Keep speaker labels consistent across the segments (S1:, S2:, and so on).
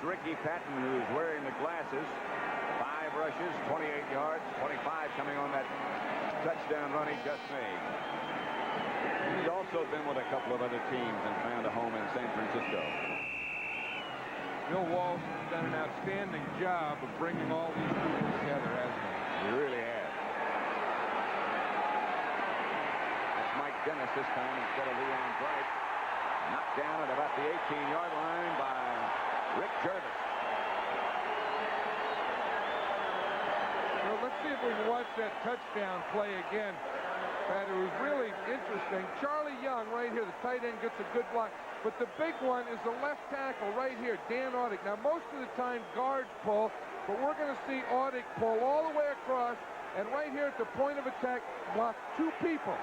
S1: Ricky Patton, who's wearing the glasses. 5 rushes, 28 yards, 25 coming on that touchdown run he just made. He's also been with a couple of other teams and found a home in San Francisco.
S2: Bill Walsh has done an outstanding job of bringing all these people together, hasn't he?
S1: He really has. That's Mike Dennis this time instead of Leon Bright. Knocked down at about the 18-yard line by Rick Jervis.
S2: Well, let's see if we can watch that touchdown play again. Pat, it was really interesting. Charle Young right here, the tight end, gets a good block. But the big one is the left tackle right here, Dan Audick. Now, most of the time, guards pull, but we're going to see Audick pull all the way across, and right here at the point of attack, block 2 people.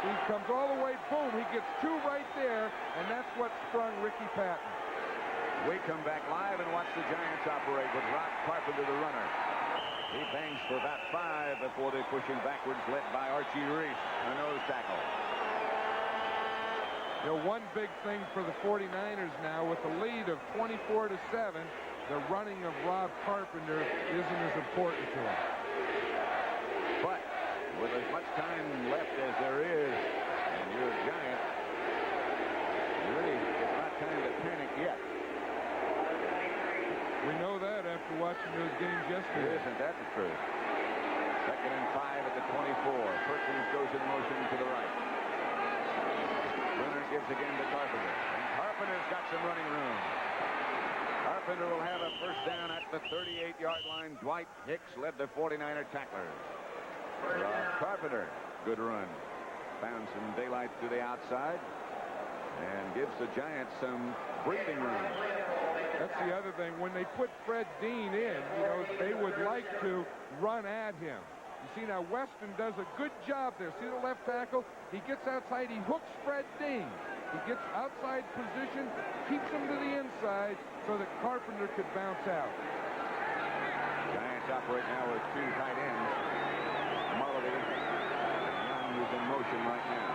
S2: He comes all the way, boom, he gets 2 right there, and that's what sprung Ricky Patton.
S1: We come back live and watch the Giants operate with Rock Carpenter, the runner. He bangs for about 5 before they push him backwards, led by Archie Reese, a nose tackle.
S2: You know, one big thing for the 49ers now, with a lead of 24-7, the running of Rob Carpenter isn't as important to him.
S1: But with as much time left as there is, and you're a Giant, really, it's not time to panic yet.
S2: We know that after watching those games yesterday.
S1: Isn't that the truth? 2nd and 5 at the 24. Perkins goes in motion to the right. Brunner gives again to Carpenter. And Carpenter's got some running room. Carpenter will have a first down at the 38-yard line. Dwight Hicks led the 49er tacklers. Carpenter, good run. Found some daylight to the outside and gives the Giants some breathing room.
S2: That's the other thing. When they put Fred Dean in, you know, they would like to run at him. You see now, Weston does a good job there. See the left tackle? He gets outside. He hooks Fred Dean. He gets outside position, keeps him to the inside so that Carpenter could bounce out.
S1: Giants operate now with 2 tight ends. Mullity, Young, who's in motion right now.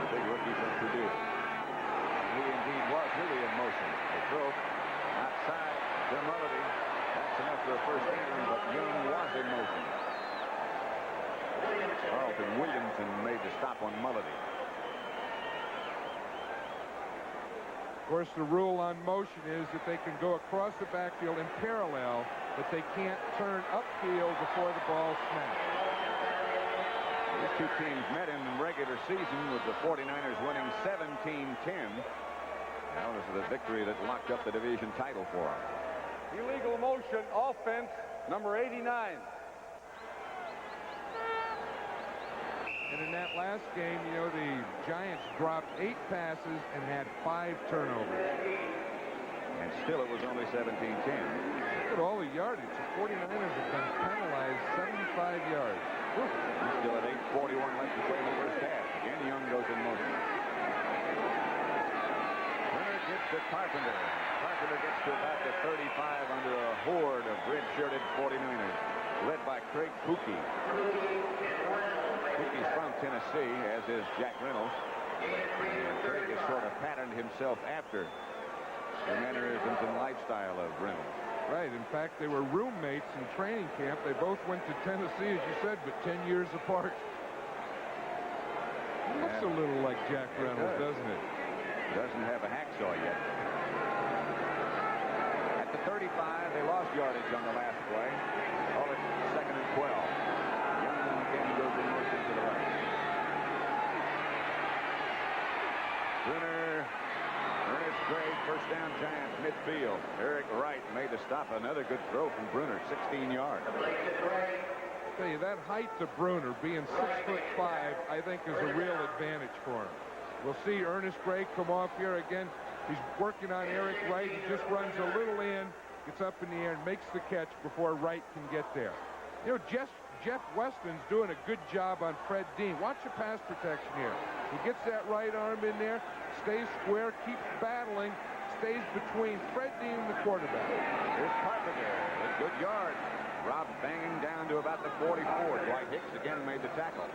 S1: The big rookie from Purdue. And he indeed was really in motion. The throw outside to Mullity. That's enough for a first down, but Young was in motion. Carlton Williamson made the stop on Mullity.
S2: Of course, the rule on motion is that they can go across the backfield in parallel, but they can't turn upfield before the ball snaps.
S1: These 2 teams met in the regular season with the 49ers winning 17-10. That was the victory that locked up the division title for them.
S3: Illegal motion, offense, number 89.
S2: And in that last game, you know, the Giants dropped 8 passes and had 5 turnovers.
S1: And still it was only 17-10.
S2: Look at all the yardage. The 49ers have been penalized 75 yards.
S1: Still at 8:41 left to play in the first half. Again, Young goes in motion. Brunner gets to Carpenter. Carpenter gets to about the 35 under a horde of red-shirted 49ers, led by Craig Pookie. Pookie's from Tennessee, as is Jack Reynolds. And Craig has sort of patterned himself after the mannerisms and lifestyle of Reynolds.
S2: Right. In fact, they were roommates in training camp. They both went to Tennessee, as you said, but 10 years apart. Looks a little like Jack Reynolds, doesn't it?
S1: Doesn't have a hacksaw yet. At the 35, they lost yardage on the last play. Call it 2nd and 12. Young again goes in motion to the right. Brunner, Earnest Gray, first down Giants midfield. Eric Wright made the stop. Another good throw from Brunner, 16 yards.
S2: I tell you, that height to Brunner, being 6'5", I think is a real advantage for him. We'll see Earnest Gray come off here again. He's working on Eric Wright. He just runs a little in, gets up in the air, and makes the catch before Wright can get there. You know, Jeff Weston's doing a good job on Fred Dean. Watch the pass protection here. He gets that right arm in there, stays square, keeps battling, stays between Fred Dean and the quarterback.
S1: Here's Carpenter with good yards. Rob banging down to about the 44. Dwight Hicks again made the tackle.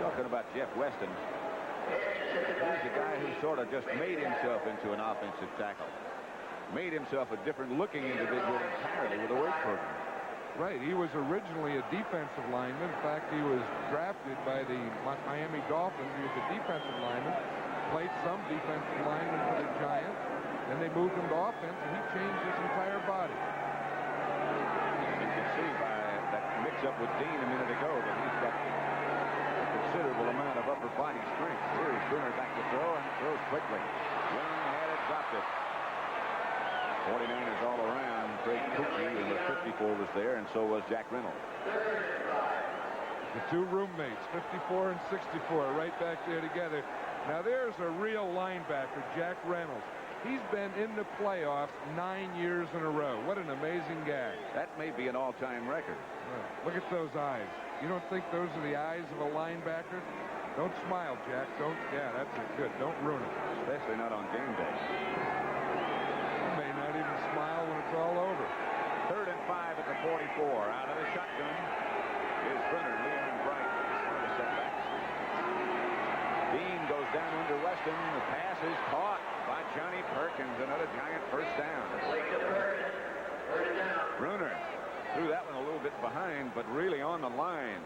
S1: Talking about Jeff Weston. He's a guy who sort of just made himself into an offensive tackle. Made himself a different-looking individual entirely with a weight program.
S2: Right. He was originally a defensive lineman. In fact, he was drafted by the Miami Dolphins. He was a defensive lineman. Played some defensive lineman for the Giants. Then they moved him to offense, and he changed his entire body.
S1: You can see by that mix-up with Dean a minute ago that he's got a considerable amount of upper body strength. Here is Brunner back to throw and throws quickly. Young had it, dropped it. 49ers all around. Craig Cookie in the 54 was there, and so was Jack Reynolds.
S2: The two roommates, 54 and 64, right back there together. Now there's a real linebacker, Jack Reynolds. He's been in the playoffs 9 years in a row. What an amazing guy.
S1: That may be an all-time record.
S2: Look at those eyes. You don't think those are the eyes of a linebacker? Don't smile, Jack. Don't. Yeah, that's good. Don't ruin it.
S1: Especially not on game day.
S2: You may not even smile when it's all over.
S1: 3rd and 5 at the 44. Out of the shotgun is Brunner. Leon Bright. One of the setbacks. Dean goes down under Weston. The pass is caught by Johnny Perkins. Another Giant first down. Brunner threw that one a little bit behind, but really on the line.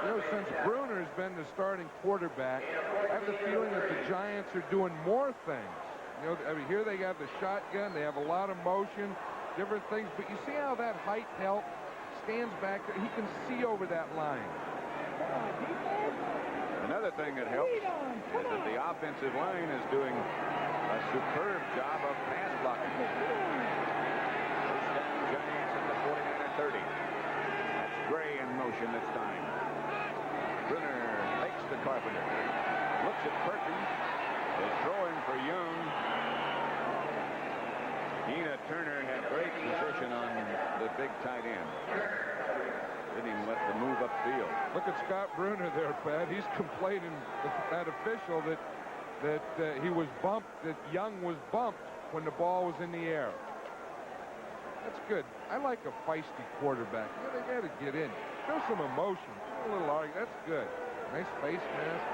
S2: You know, since Brunner's been the starting quarterback, I have the feeling that the Giants are doing more things. You know, I mean, here they have the shotgun. They have a lot of motion, different things. But you see how that height helps? Stands back there. He can see over that line.
S1: Another thing that helps is that the offensive line is doing a superb job of pass blocking. First down, Giants at the 49er 30. That's Gray in motion this time. Brunner fakes the Carpenter. Looks at Perkins. Is throwing for Young. Tina Turner had great position on the big tight end. Didn't even let them move upfield.
S2: Look at Scott Brunner there, Pat. He's complaining with that official that he was bumped, that Young was bumped when the ball was in the air. That's good. I like a feisty quarterback. Yeah, they got to get in. Show some emotion. A little argument. That's good. Nice face mask.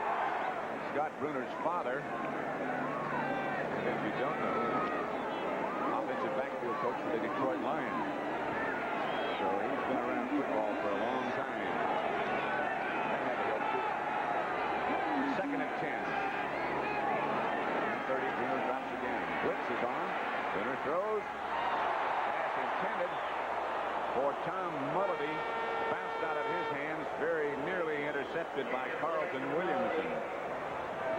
S1: Scott Brunner's father, if you don't know, offensive backfield coach for the Detroit Lions. So he's been around football for a long time. They had to help too. 2nd and 10. 30. Brunner drops again. Blitz is on. Brunner throws. Pass intended for Tom Mulledy. Bounced out of his hands. Very nearly intercepted by Carlton Williamson.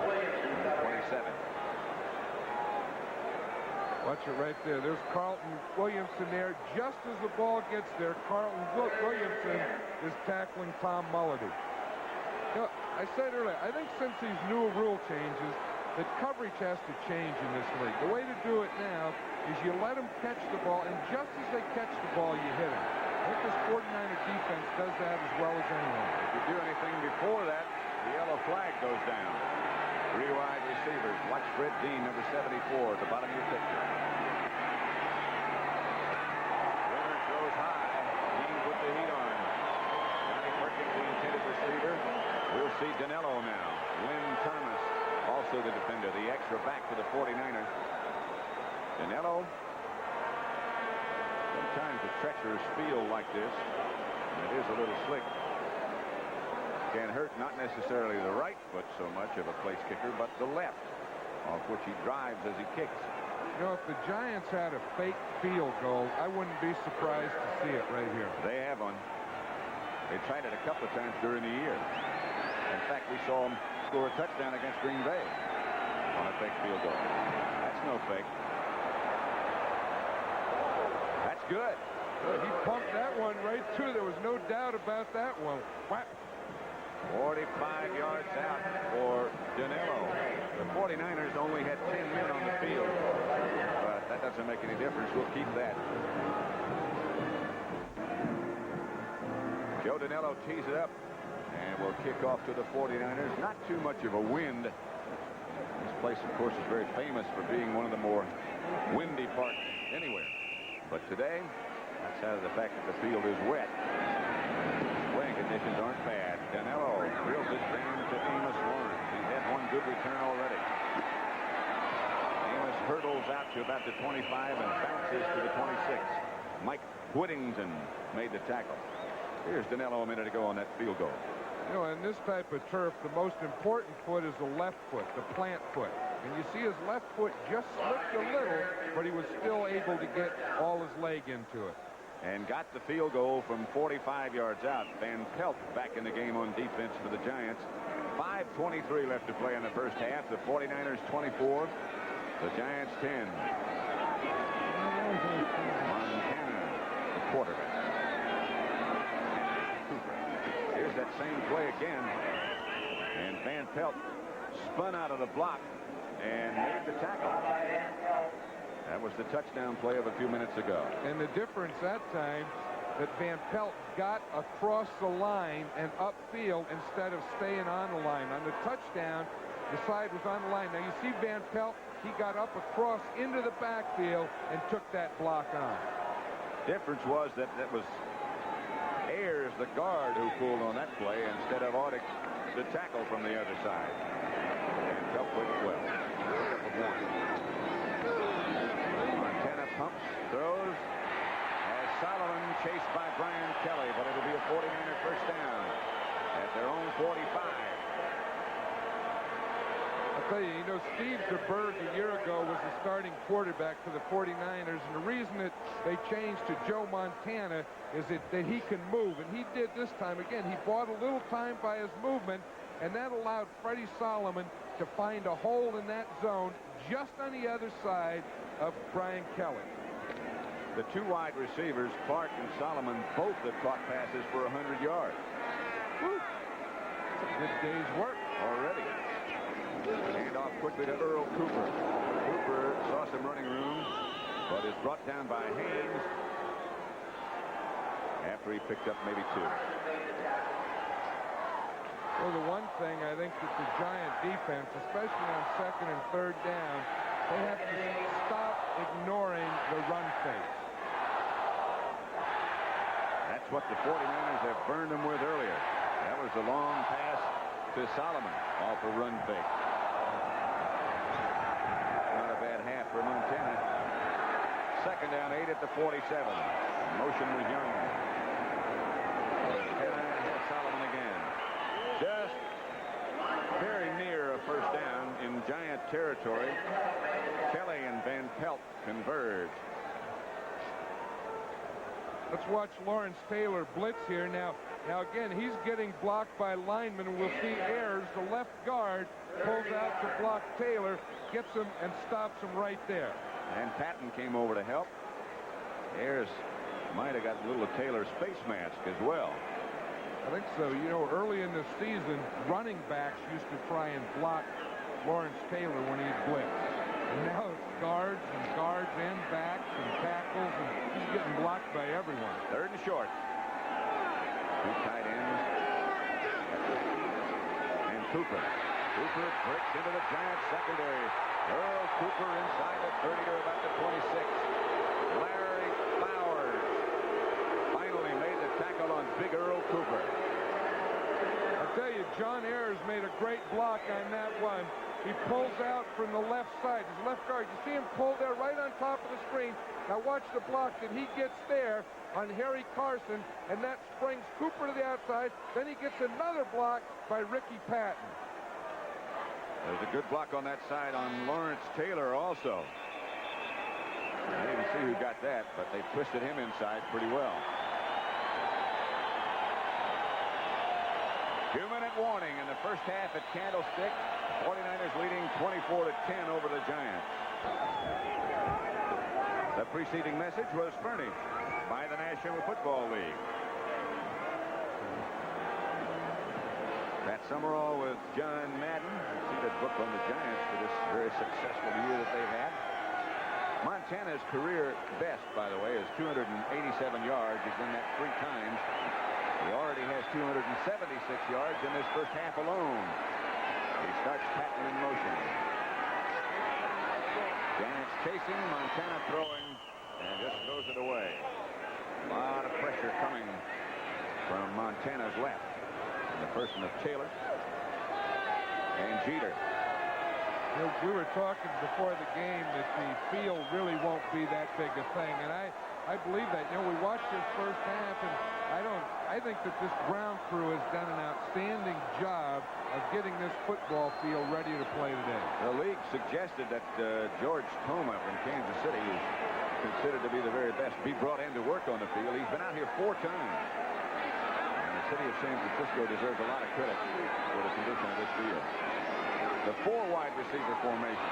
S1: 27.
S2: Watch it right there. There's Carlton Williamson there. Just as the ball gets there, Carlton Williamson is tackling Tom Mulledy. You know, I said earlier, I think since these new rule changes, that coverage has to change in this league. The way to do it now is you let them catch the ball, and just as they catch the ball, you hit them. I think this 49er defense does that as well as anyone.
S1: If you do anything before that, the yellow flag goes down. 3 wide receivers. Watch Fred Dean, number 74, at the bottom of your picture. Brunner throws high. Dean put the heat on. Johnny Perkins, the intended receiver. We'll see Danelo now. Lynn Thomas, also the defender, the extra back for the 49ers. Danelo. Sometimes a treacherous field like this, and it is a little slick. Can hurt not necessarily the right foot so much of a place kicker, but the left, off which he drives as he kicks.
S2: You know, if the Giants had a fake field goal, I wouldn't be surprised to see it right here.
S1: They have one. They tried it a couple of times during the year. In fact, we saw them score a touchdown against Green Bay on a fake field goal. That's no fake. That's good.
S2: He pumped that one right through. There was no doubt about that one. Whap.
S1: 45 yards out for Danelo. The 49ers only had 10 men on the field, but that doesn't make any difference. We'll keep that. Joe Danelo tees it up, and will kick off to the 49ers. Not too much of a wind. This place, of course, is very famous for being one of the more windy parts anywhere. But today, outside of the fact that the field is wet, playing conditions aren't bad. Danelo drills it down to Amos Lawrence. He's had good return already. Amos hurdles out to about the 25 and bounces to the 26. Mike Whittington made the tackle. Here's Danelo a minute ago on that field goal.
S2: You know, in this type of turf, the most important foot is the left foot, the plant foot. And you see his left foot just slipped a little, but he was still able to get all his leg into it.
S1: And got the field goal from 45 yards out. Van Pelt back in the game on defense for the Giants. 5:23 left to play in the first half. The 49ers 24. The Giants 10. Montana, the quarterback. Here's that same play again. And Van Pelt spun out of the block and made the tackle. That was the touchdown play of a few minutes ago.
S2: And the difference that time, that Van Pelt got across the line and upfield instead of staying on the line. On the touchdown, the side was on the line. Now you see Van Pelt, he got up across into the backfield and took that block on.
S1: Difference was that was Ayers, the guard, who pulled on that play instead of Audix, the tackle from the other side. And Pelt played it well. Montana pumps, throws, as Solomon chased by Brian Kelly, but it'll be a 49er first down at their own 45.
S2: I'll tell you, Steve DeBerg a year ago was the starting quarterback for the 49ers, and the reason that they changed to Joe Montana is that he can move, and he did this time. Again, he bought a little time by his movement, and that allowed Freddie Solomon to find a hole in that zone just on the other side of Brian Kelly.
S1: The two wide receivers, Clark and Solomon, both have caught passes for 100 yards.
S2: Whew. That's a good day's work
S1: already. Hand off quickly to Earl Cooper. Cooper saw some running room, but is brought down by Haynes after he picked up maybe two.
S2: Well, the one thing I think that the Giant defense, especially on second and third down, they have to stop ignoring the run fake.
S1: That's what the 49ers have burned them with earlier. That was the long pass to Solomon off a run fake. Not a bad half for Montana. Second down, 8 at the 47. Motion was Young. Montana has Solomon again. Just very near a first down in Giant territory. Kelly and Van Pelt converge.
S2: Let's watch Lawrence Taylor blitz here. Now again, he's getting blocked by linemen. We'll see Ayers, the left guard, pulls out to block Taylor, gets him and stops him right there.
S1: And Patton came over to help. Ayers might have got a little of Taylor's face mask as well.
S2: I think so. Early in the season, running backs used to try and block Lawrence Taylor when he blitzed. And now it's guards and backs and tackles, and he's getting blocked by everyone.
S1: Third and short. Two tight ends. And Cooper. Cooper breaks into the Giants secondary. Earl Cooper inside the 30 to about the 26. Larry Flowers finally made the tackle on Big Earl Cooper.
S2: I'll tell you, John Ayers made a great block on that one. He pulls out from the left side. His left guard. You see him pull there right on top of the screen. Now watch the block that he gets there on Harry Carson, and that springs Cooper to the outside. Then he gets another block by Ricky Patton.
S1: There's a good block on that side on Lawrence Taylor also. I didn't see who got that, but they twisted him inside pretty well. 2-minute warning in the first half at Candlestick. 49ers leading 24-10 over the Giants. The preceding message was furnished by the National Football League. Pat Summerall with John Madden. You see that book on the Giants for this very successful year that they've had. Montana's career best, by the way, is 287 yards. He's done that 3 times. He already has 276 yards in this first half alone. He starts Patton in motion. Giants chasing, Montana throwing, and just throws it away. A lot of pressure coming from Montana's left. In the person of Taylor and Jeter.
S2: You know, we were talking before the game that the field really won't be that big a thing, and I believe that. You know, we watched this first half, and I think that this ground crew has done an outstanding job of getting this football field ready to play today.
S1: The league suggested that George Toma from Kansas City, who's considered to be the very best, be brought in to work on the field. He's been out here 4 times. And the city of San Francisco deserves a lot of credit for the condition of this field. The 4 wide receiver formation.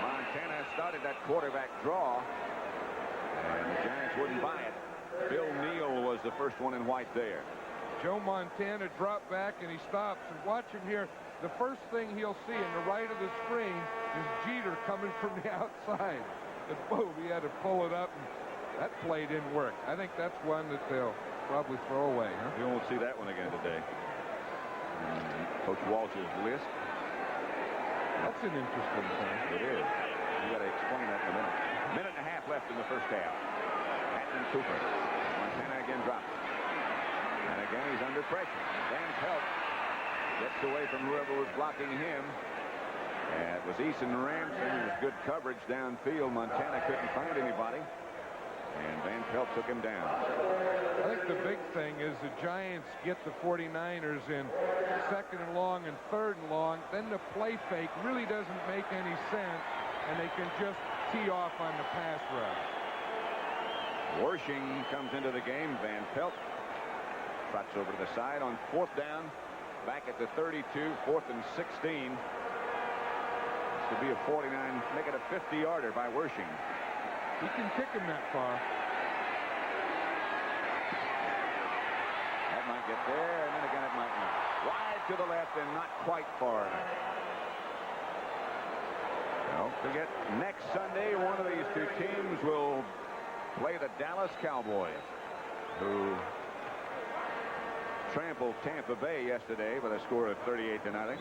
S1: Montana started that quarterback draw, and the Giants wouldn't buy it. Bill Neal was the first one in white there.
S2: Joe Montana dropped back, and he stops. And watch him here. The first thing he'll see in the right of the screen is Jeter coming from the outside. And boom, he had to pull it up, and that play didn't work. I think that's one that they'll probably throw away. Huh?
S1: You won't see that one again today. Coach Walsh's list.
S2: That's an interesting thing.
S1: It is. You got to explain that in a minute. Minute and a half left in the first half. Patton and Cooper. Montana again drops. And again he's under pressure. Van Pelt gets away from whoever was blocking him. And it was Eason Ramsey. It was good coverage downfield. Montana couldn't find anybody. And Van Pelt took him down.
S2: I think the big thing is the Giants get the 49ers in 2nd and long and 3rd and long. Then the play fake really doesn't make any sense, and they can just tee off on the pass route.
S1: Wersching comes into the game. Van Pelt trots over to the side on 4th down. Back at the 32, 4th and 16. This could be a 49, make it a 50-yarder by Wersching.
S2: He can kick him that far.
S1: That might get there, and then again it might not. Wide to the left and not quite far enough. Don't forget, next Sunday, one of these 2 teams will play the Dallas Cowboys, who trampled Tampa Bay yesterday by a score of 38-0.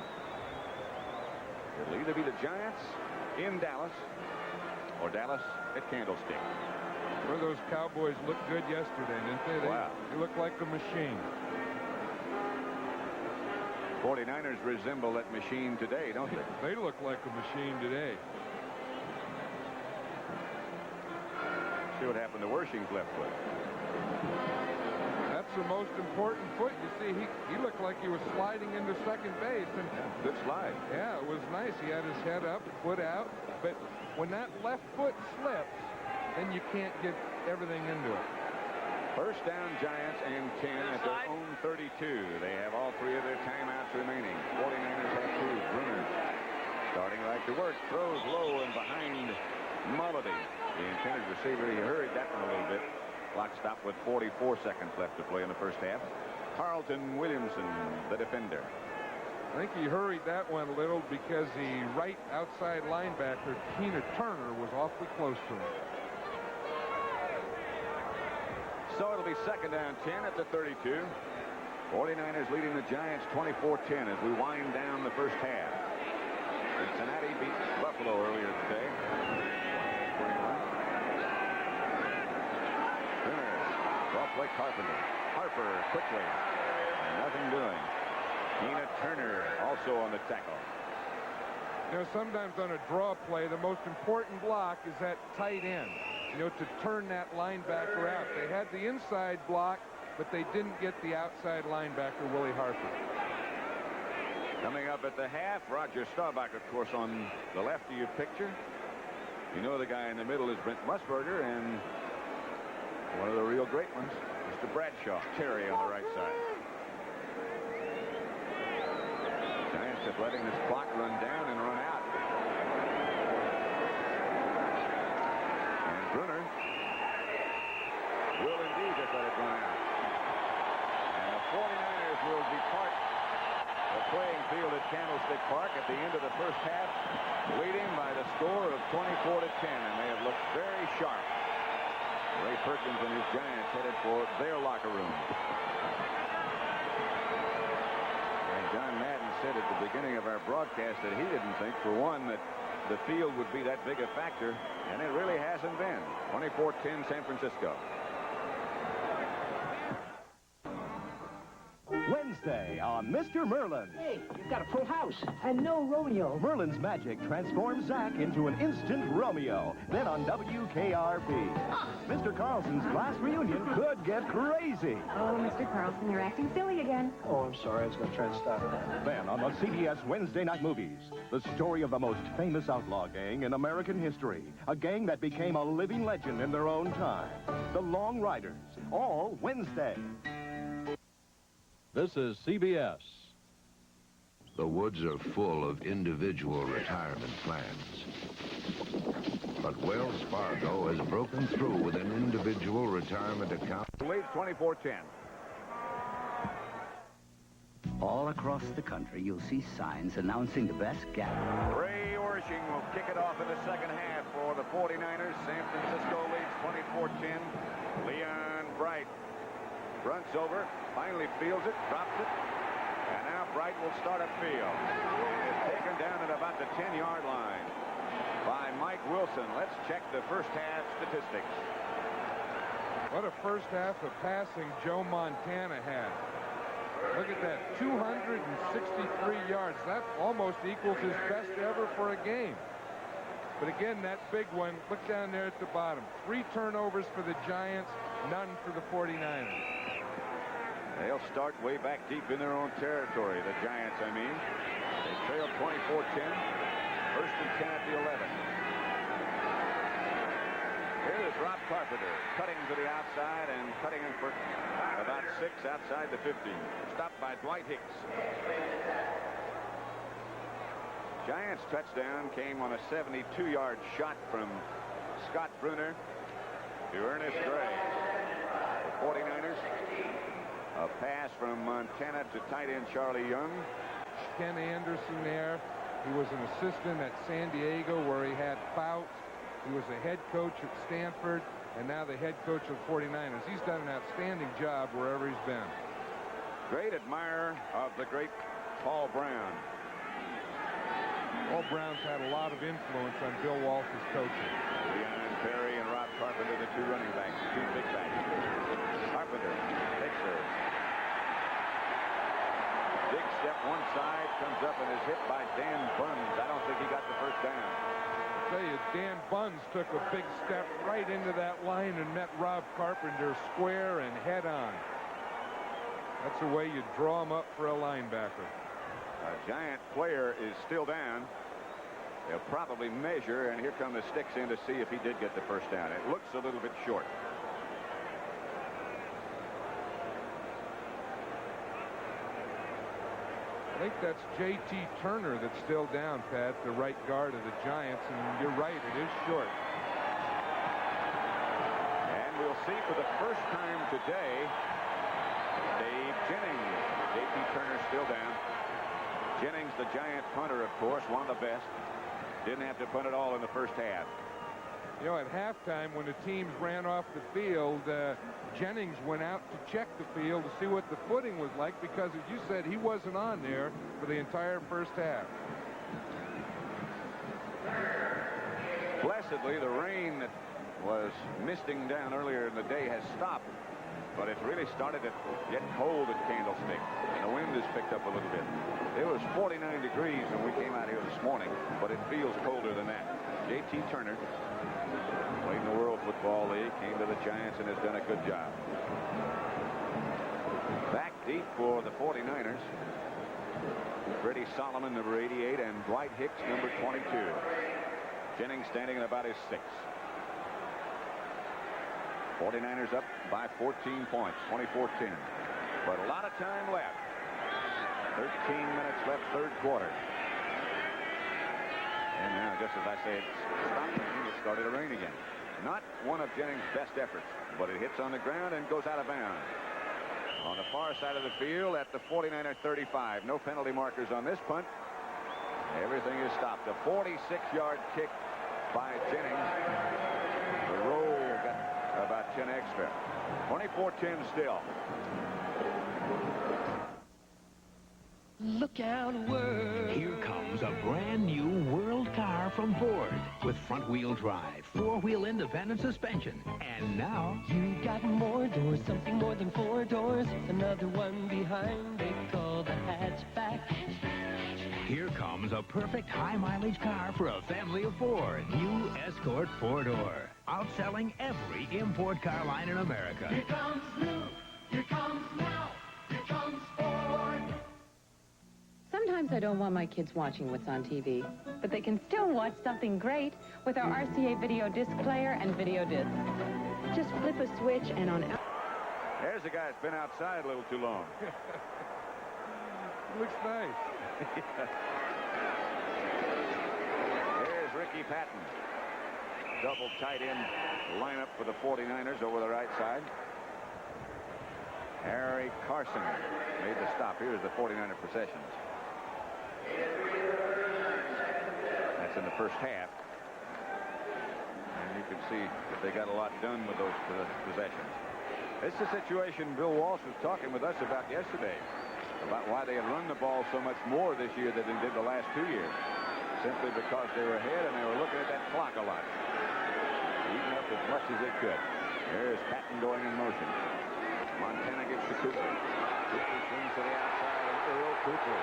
S1: It'll either be the Giants in Dallas or Dallas at Candlestick.
S2: Well, those Cowboys looked good yesterday, didn't they?
S1: Wow.
S2: They look like a machine.
S1: 49ers resemble that machine today, don't they?
S2: They look like a machine today.
S1: See what happened to Wersching's left foot.
S2: That's the most important foot. You see, he looked like he was sliding into second base. And
S1: good slide.
S2: Yeah, it was nice. He had his head up, foot out. But when that left foot slips, then you can't get everything into it.
S1: First down, Giants, and 10 at their own 32. They have all 3 of their timeouts remaining. 49ers have 2. Brunner starting right to work. Throws low and behind Mulledy. The intended receiver, he hurried that one a little bit. Clock stopped with 44 seconds left to play in the first half. Carlton Williamson, the defender.
S2: I think he hurried that one a little because the right outside linebacker, Tina Turner, was awfully close to him.
S1: So it'll be 2nd down 10 at the 32. 49ers leading the Giants 24-10 as we wind down the first half. Cincinnati beat Buffalo earlier today. 21. Off play Carpenter. Harper quickly. Nothing doing. Tina Turner also on the tackle.
S2: You know, sometimes on a draw play, the most important block is that tight end. You know, to turn that linebacker out. They had the inside block, but they didn't get the outside linebacker, Willie Harper.
S1: Coming up at the half, Roger Staubach, of course, on the left of your picture. You know the guy in the middle is Brent Musburger, and one of the real great ones, Mr. Bradshaw, Terry on the right side. Giants have letting this clock run down and run out. And Brunner will indeed just let it run out. And the 49ers will depart the playing field at Candlestick Park at the end of the first half, leading by the score of 24-10, and they have looked very sharp. Ray Perkins and his Giants headed for their locker room. And John Madden said at the beginning of our broadcast that he didn't think, for one, that the field would be that big a factor, and it really hasn't been. 24-10 San Francisco.
S4: Wednesday. Wednesday on Mr. Merlin.
S5: Hey, you've got a full house and no Romeo.
S4: Merlin's magic transforms Zach into an instant Romeo. Then on WKRP, Mr. Carlson's class reunion could get crazy.
S6: Oh, Mr. Carlson, you're acting silly again.
S5: Oh, I'm sorry. I was going to try to stop it.
S4: Then on the CBS Wednesday night movies, the story of the most famous outlaw gang in American history. A gang that became a living legend in their own time. The Long Riders, all Wednesday.
S7: This is CBS.
S8: The woods are full of individual retirement plans. But Wells Fargo has broken through with an individual retirement account.
S1: Leads 24-10.
S9: All across the country, you'll see signs announcing the best gap.
S1: Ray Wersching will kick it off in the second half for the 49ers. San Francisco leads 24-10. Leon Bright runs over, finally fields it, drops it, and now Bright will start a field. It's taken down at about the 10-yard line by Mike Wilson. Let's check the first half statistics.
S2: What a first half of passing Joe Montana had. Look at that, 263 yards. That almost equals his best ever for a game. But again, that big one, look down there at the bottom. 3 turnovers for the Giants, none for the 49ers.
S1: They'll start way back deep in their own territory, the Giants, I mean. They trailed 24-10, first and 10 at the 11. Here is Rob Carpenter cutting to the outside and cutting in for about 6 outside the 15. Stopped by Dwight Hicks. Giants touchdown came on a 72-yard shot from Scott Brunner to Earnest Gray. The 49ers, a pass from Montana to tight end Charle Young.
S2: Ken Anderson there. He was an assistant at San Diego where he had bouts. He was a head coach at Stanford and now the head coach of the 49ers. He's done an outstanding job wherever he's been.
S1: Great admirer of the great Paul Brown.
S2: Paul Brown's had a lot of influence on Bill Walsh's coaching.
S1: Leon Perry and Rob Carpenter, the 2 running backs, 2 big backs. Carpenter takes her. Big step one side, comes up and is hit by Dan Buns. I don't think he got the first down.
S2: I tell you, Dan Buns took a big step right into that line and met Rob Carpenter square and head on. That's the way you draw him up for a linebacker.
S1: A Giant player is still down. They'll probably measure, and here come the sticks in to see if he did get the first down. It looks a little bit short.
S2: I think that's J.T. Turner that's still down, Pat, the right guard of the Giants, and you're right, it is short.
S1: And we'll see for the first time today, Dave Jennings. J.T. Turner still down. Jennings, the Giant punter, of course, one of the best. Didn't have to punt it all in the first half.
S2: You know, at halftime, when the teams ran off the field, Jennings went out to check the field to see what the footing was like because, as you said, he wasn't on there for the entire first half.
S1: Blessedly, the rain that was misting down earlier in the day has stopped, but it's really started to get cold at Candlestick, and the wind has picked up a little bit. It was 49 degrees when we came out here this morning, but it feels colder than that. J.T. Turner played in the World Football League, came to the Giants, and has done a good job. Back deep for the 49ers. Freddie Solomon, number 88, and Dwight Hicks, number 22. Jennings standing at about his 6. 49ers up by 14 points, 24-10. But a lot of time left. 13 minutes left, third quarter. And now, just as I say, it stopped raining. It started to rain again. Not one of Jennings' best efforts, but it hits on the ground and goes out of bounds. On the far side of the field at the 49er 35. No penalty markers on this punt. Everything is stopped. A 46-yard kick by Jennings. The roll got about 10 extra. 24-10 still.
S7: Look out, world.
S10: Here comes a brand new world car from Ford with front-wheel drive, four-wheel independent suspension. And now
S7: You got more doors, something more than 4 doors. Another one behind, they call the hatchback.
S10: here comes a perfect high-mileage car for a family of 4. New Escort 4-door. Outselling every import car line in America.
S7: Here comes new, here comes now, here comes Ford.
S6: Sometimes I don't want my kids watching what's on TV, but they can still watch something great with our RCA video disc player and video disc. Just flip a switch and on...
S1: There's a guy that's been outside a little too long.
S2: Looks nice.
S1: Here's Ricky Patton. Double tight end lineup for the 49ers over the right side. Harry Carson made the stop. Here's the 49er possessions. That's in the first half. And you can see that they got a lot done with those possessions. It's the situation Bill Walsh was talking with us about yesterday, about why they had run the ball so much more this year than they did the last 2 years. Simply because they were ahead and they were looking at that clock a lot. Eating up as much as they could. There's Patton going in motion. Montana gets to Cooper. Cooper swings to the outside, and Earl Cooper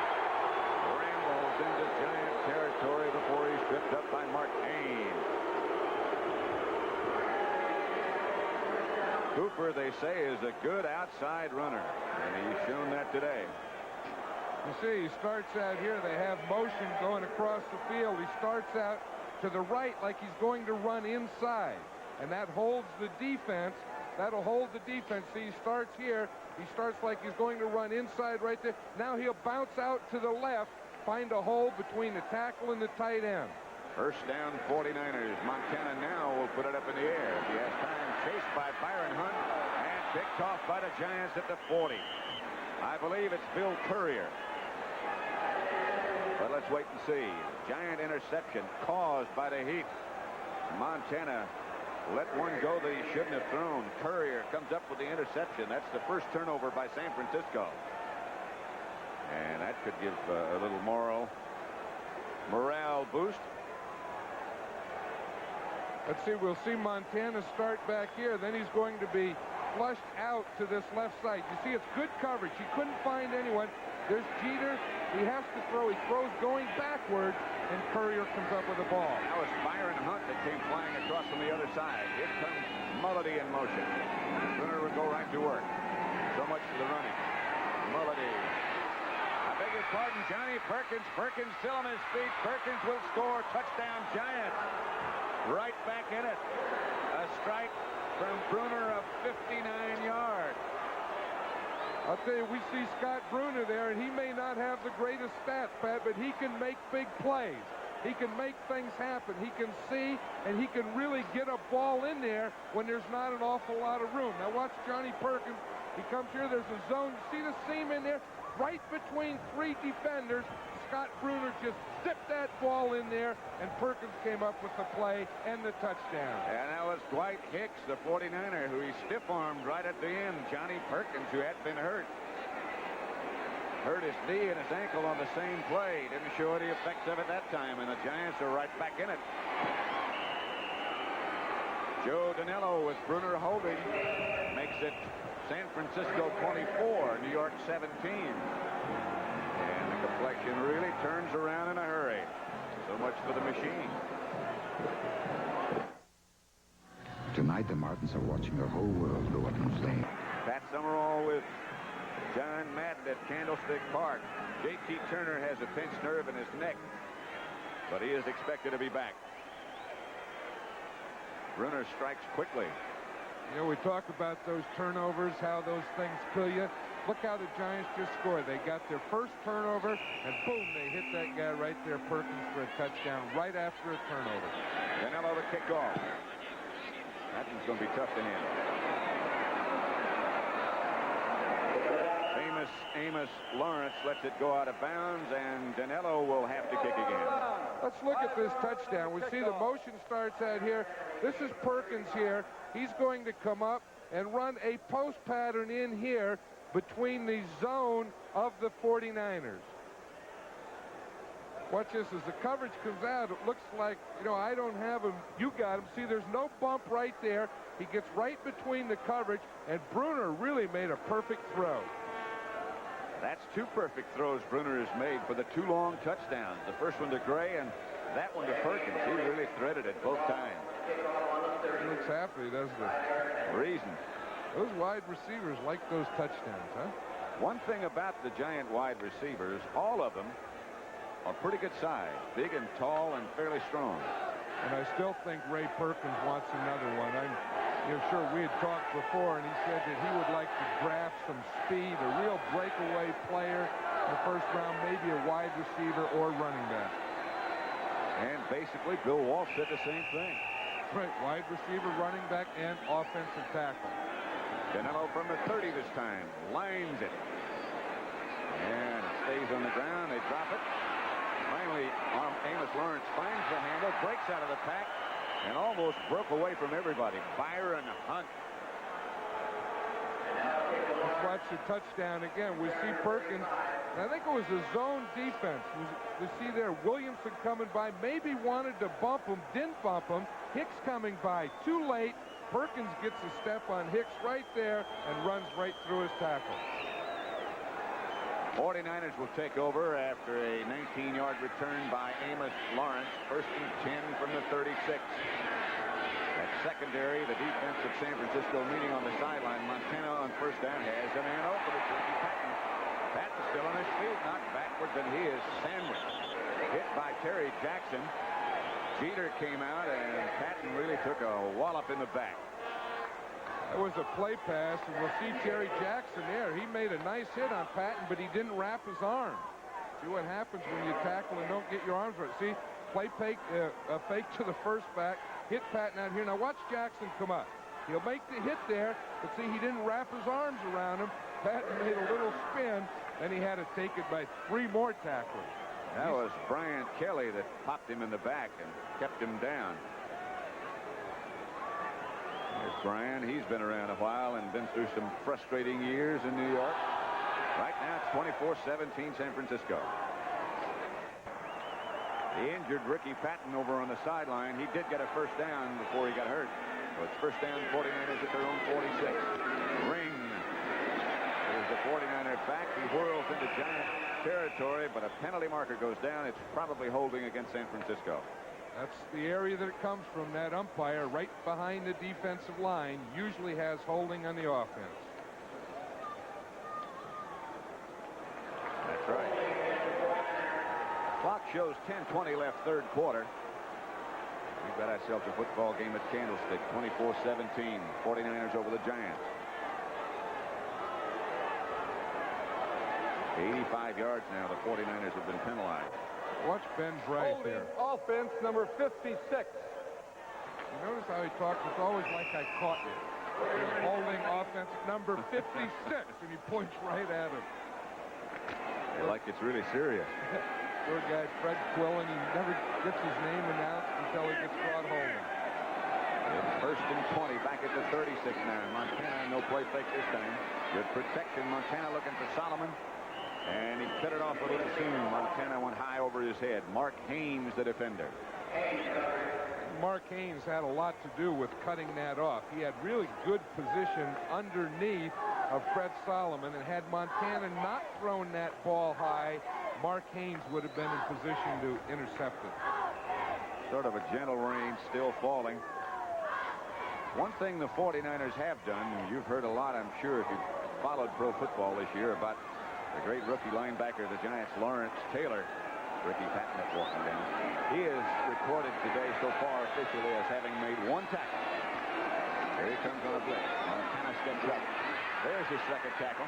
S1: rambles into Giant territory before he's tripped up by Mark Kane. Cooper, they say, is a good outside runner, and he's shown that today.
S2: You see, he starts out here. They have motion going across the field. He starts out to the right like he's going to run inside, and that holds the defense. That'll hold the defense. See, he starts here. He starts like he's going to run inside right there. Now he'll bounce out to the left, find a hole between the tackle and the tight end.
S1: First down, 49ers. Montana now will put it up in the air. He has time. Chased by Byron Hunt and picked off by the Giants at the 40. I believe it's Bill Courier. But let's wait and see. Giant interception caused by the heat. Montana let one go that he shouldn't have thrown. Courier comes up with the interception. That's the first turnover by San Francisco. And that could give a little morale boost.
S2: Let's see, we'll see Montana start back here. Then he's going to be flushed out to this left side. You see, it's good coverage. He couldn't find anyone. There's Jeter. He has to throw. He throws going backward, and Courier comes up with the ball.
S1: Now it's Byron Hunt that came flying across from the other side. Here comes Mulledy in motion. Brunner will go right to work. So much for the running. Mulledy. I beg your pardon, Johnny Perkins. Perkins still on his feet. Perkins will score. Touchdown, Giants. Right back in it. A strike from Brunner of 59 yards.
S2: I'll tell you, we see Scott Brunner there, and he may not have the greatest stats, Pat, but he can make big plays. He can make things happen. He can see, and he can really get a ball in there when there's not an awful lot of room. Now watch Johnny Perkins. He comes here. There's a zone. See the seam in there? Right between 3 defenders. Scott Brunner just zipped that ball in there, and Perkins came up with the play and the touchdown.
S1: And that was Dwight Hicks, the 49er, who he stiff-armed right at the end. Johnny Perkins, who had been hurt his knee and his ankle on the same play. Didn't show any effects of it that time, and the Giants are right back in it. Joe Danelo with Brunner holding makes it San Francisco 24, New York 17. And the complexion really turns around in a hurry. So much for the machine.
S8: Tonight, the Martins are watching their whole world go up in flames.
S1: Pat Summerall with John Madden at Candlestick Park. J.T. Turner has a pinched nerve in his neck, but he is expected to be back. Brunner strikes quickly.
S2: You know, we talk about those turnovers, how those things kill you. Look how the Giants just scored. They got their first turnover, and boom, they hit that guy right there, Perkins, for a touchdown right after a turnover.
S1: Danelo to kick off. That one's going to be tough to handle. Famous Amos Lawrence lets it go out of bounds, and Danelo will have to kick again.
S2: Let's look at this touchdown. We see the motion starts out here. This is Perkins here. He's going to come up and run a post pattern in here between the zone of the 49ers. Watch this. As the coverage comes out, it looks like, you know, I don't have him. You got him. See, there's no bump right there. He gets right between the coverage, and Brunner really made a perfect throw.
S1: That's 2 perfect throws Brunner has made for the 2 long touchdowns. The first one to Gray and that one to Perkins. He really threaded it both times.
S2: He looks happy, doesn't he?
S1: Reason.
S2: Those wide receivers like those touchdowns, huh?
S1: One thing about the Giant wide receivers, all of them are pretty good size. Big and tall and fairly strong.
S2: And I still think Ray Perkins wants another one. I'm sure we had talked before, and he said that he would like to draft some speed, a real breakaway player in the first round, maybe a wide receiver or running back.
S1: And basically, Bill Walsh said the same thing.
S2: Right, wide receiver, running back, and offensive tackle.
S1: Danelo from the 30 this time. Lines it. And it stays on the ground. They drop it. Finally, Amos Lawrence finds the handle, breaks out of the pack, and almost broke away from everybody. Byron Hunt.
S2: Let's watch the touchdown again. We see Perkins. I think it was a zone defense. We see there Williamson coming by, maybe wanted to bump him, didn't bump him. Hicks coming by, too late. Perkins gets a step on Hicks right there and runs right through his tackle.
S1: 49ers will take over after a 19-yard return by Amos Lawrence. 1st and 10 from the 36. At secondary, the defense of San Francisco meeting on the sideline. Montana on 1st down has a man open. It's Ricky Patton. Patton still on his feet, knocked backwards, and he is sandwiched. Hit by Terry Jackson. Jeter came out, and Patton really took a wallop in the back.
S2: That was a play pass, and we'll see Terry Jackson there. He made a nice hit on Patton, but he didn't wrap his arm. See what happens when you tackle and don't get your arms right. See, play fake to the first back, hit Patton out here. Now watch Jackson come up. He'll make the hit there, but see, he didn't wrap his arms around him. Patton made a little spin, then he had to take it by 3 more tacklers.
S1: That was Brian Kelly that popped him in the back and kept him down. There's Brian. He's been around a while and been through some frustrating years in New York. Right now it's 24-17 San Francisco. The injured Ricky Patton over on the sideline. He did get a 1st down before he got hurt. So it's 1st down, 49ers at their own 46. Ring. There's the 49er back. He whirls into Giant territory, but a penalty marker goes down. It's probably holding against San Francisco.
S2: That's the area that it comes from. That umpire right behind the defensive line usually has holding on the offense.
S1: That's right. Clock shows 10:20 left, 3rd quarter. We've got ourselves a football game at Candlestick. 24-17. 49ers over the Giants. 85 yards now. The 49ers have been penalized.
S2: Watch Ben Bright there.
S3: Offense number 56.
S2: You notice how he talks? It's always like I caught you. He's holding offense number 56, and he points right at him.
S1: Like it's really serious.
S2: Poor guy, Fred Quillen. He never gets his name announced until he gets caught holding.
S1: It's 1st and 20, back at the 36 now. Montana, no play fake this time. Good protection. Montana looking for Solomon. And he cut it off a little soon. Montana went high over his head. Mark Haynes, the defender.
S2: Mark Haynes had a lot to do with cutting that off. He had really good position underneath of Fred Solomon, and had Montana not thrown that ball high, Mark Haynes would have been in position to intercept it.
S1: Sort of a gentle rain still falling. One thing the 49ers have done, and you've heard a lot, I'm sure, if you've followed pro football this year, about the great rookie linebacker of the Giants, Lawrence Taylor. Ricky Patton walking down. He is recorded today so far officially as having made 1 tackle. Here he comes on a blitz. Montana steps up. There's his 2nd tackle.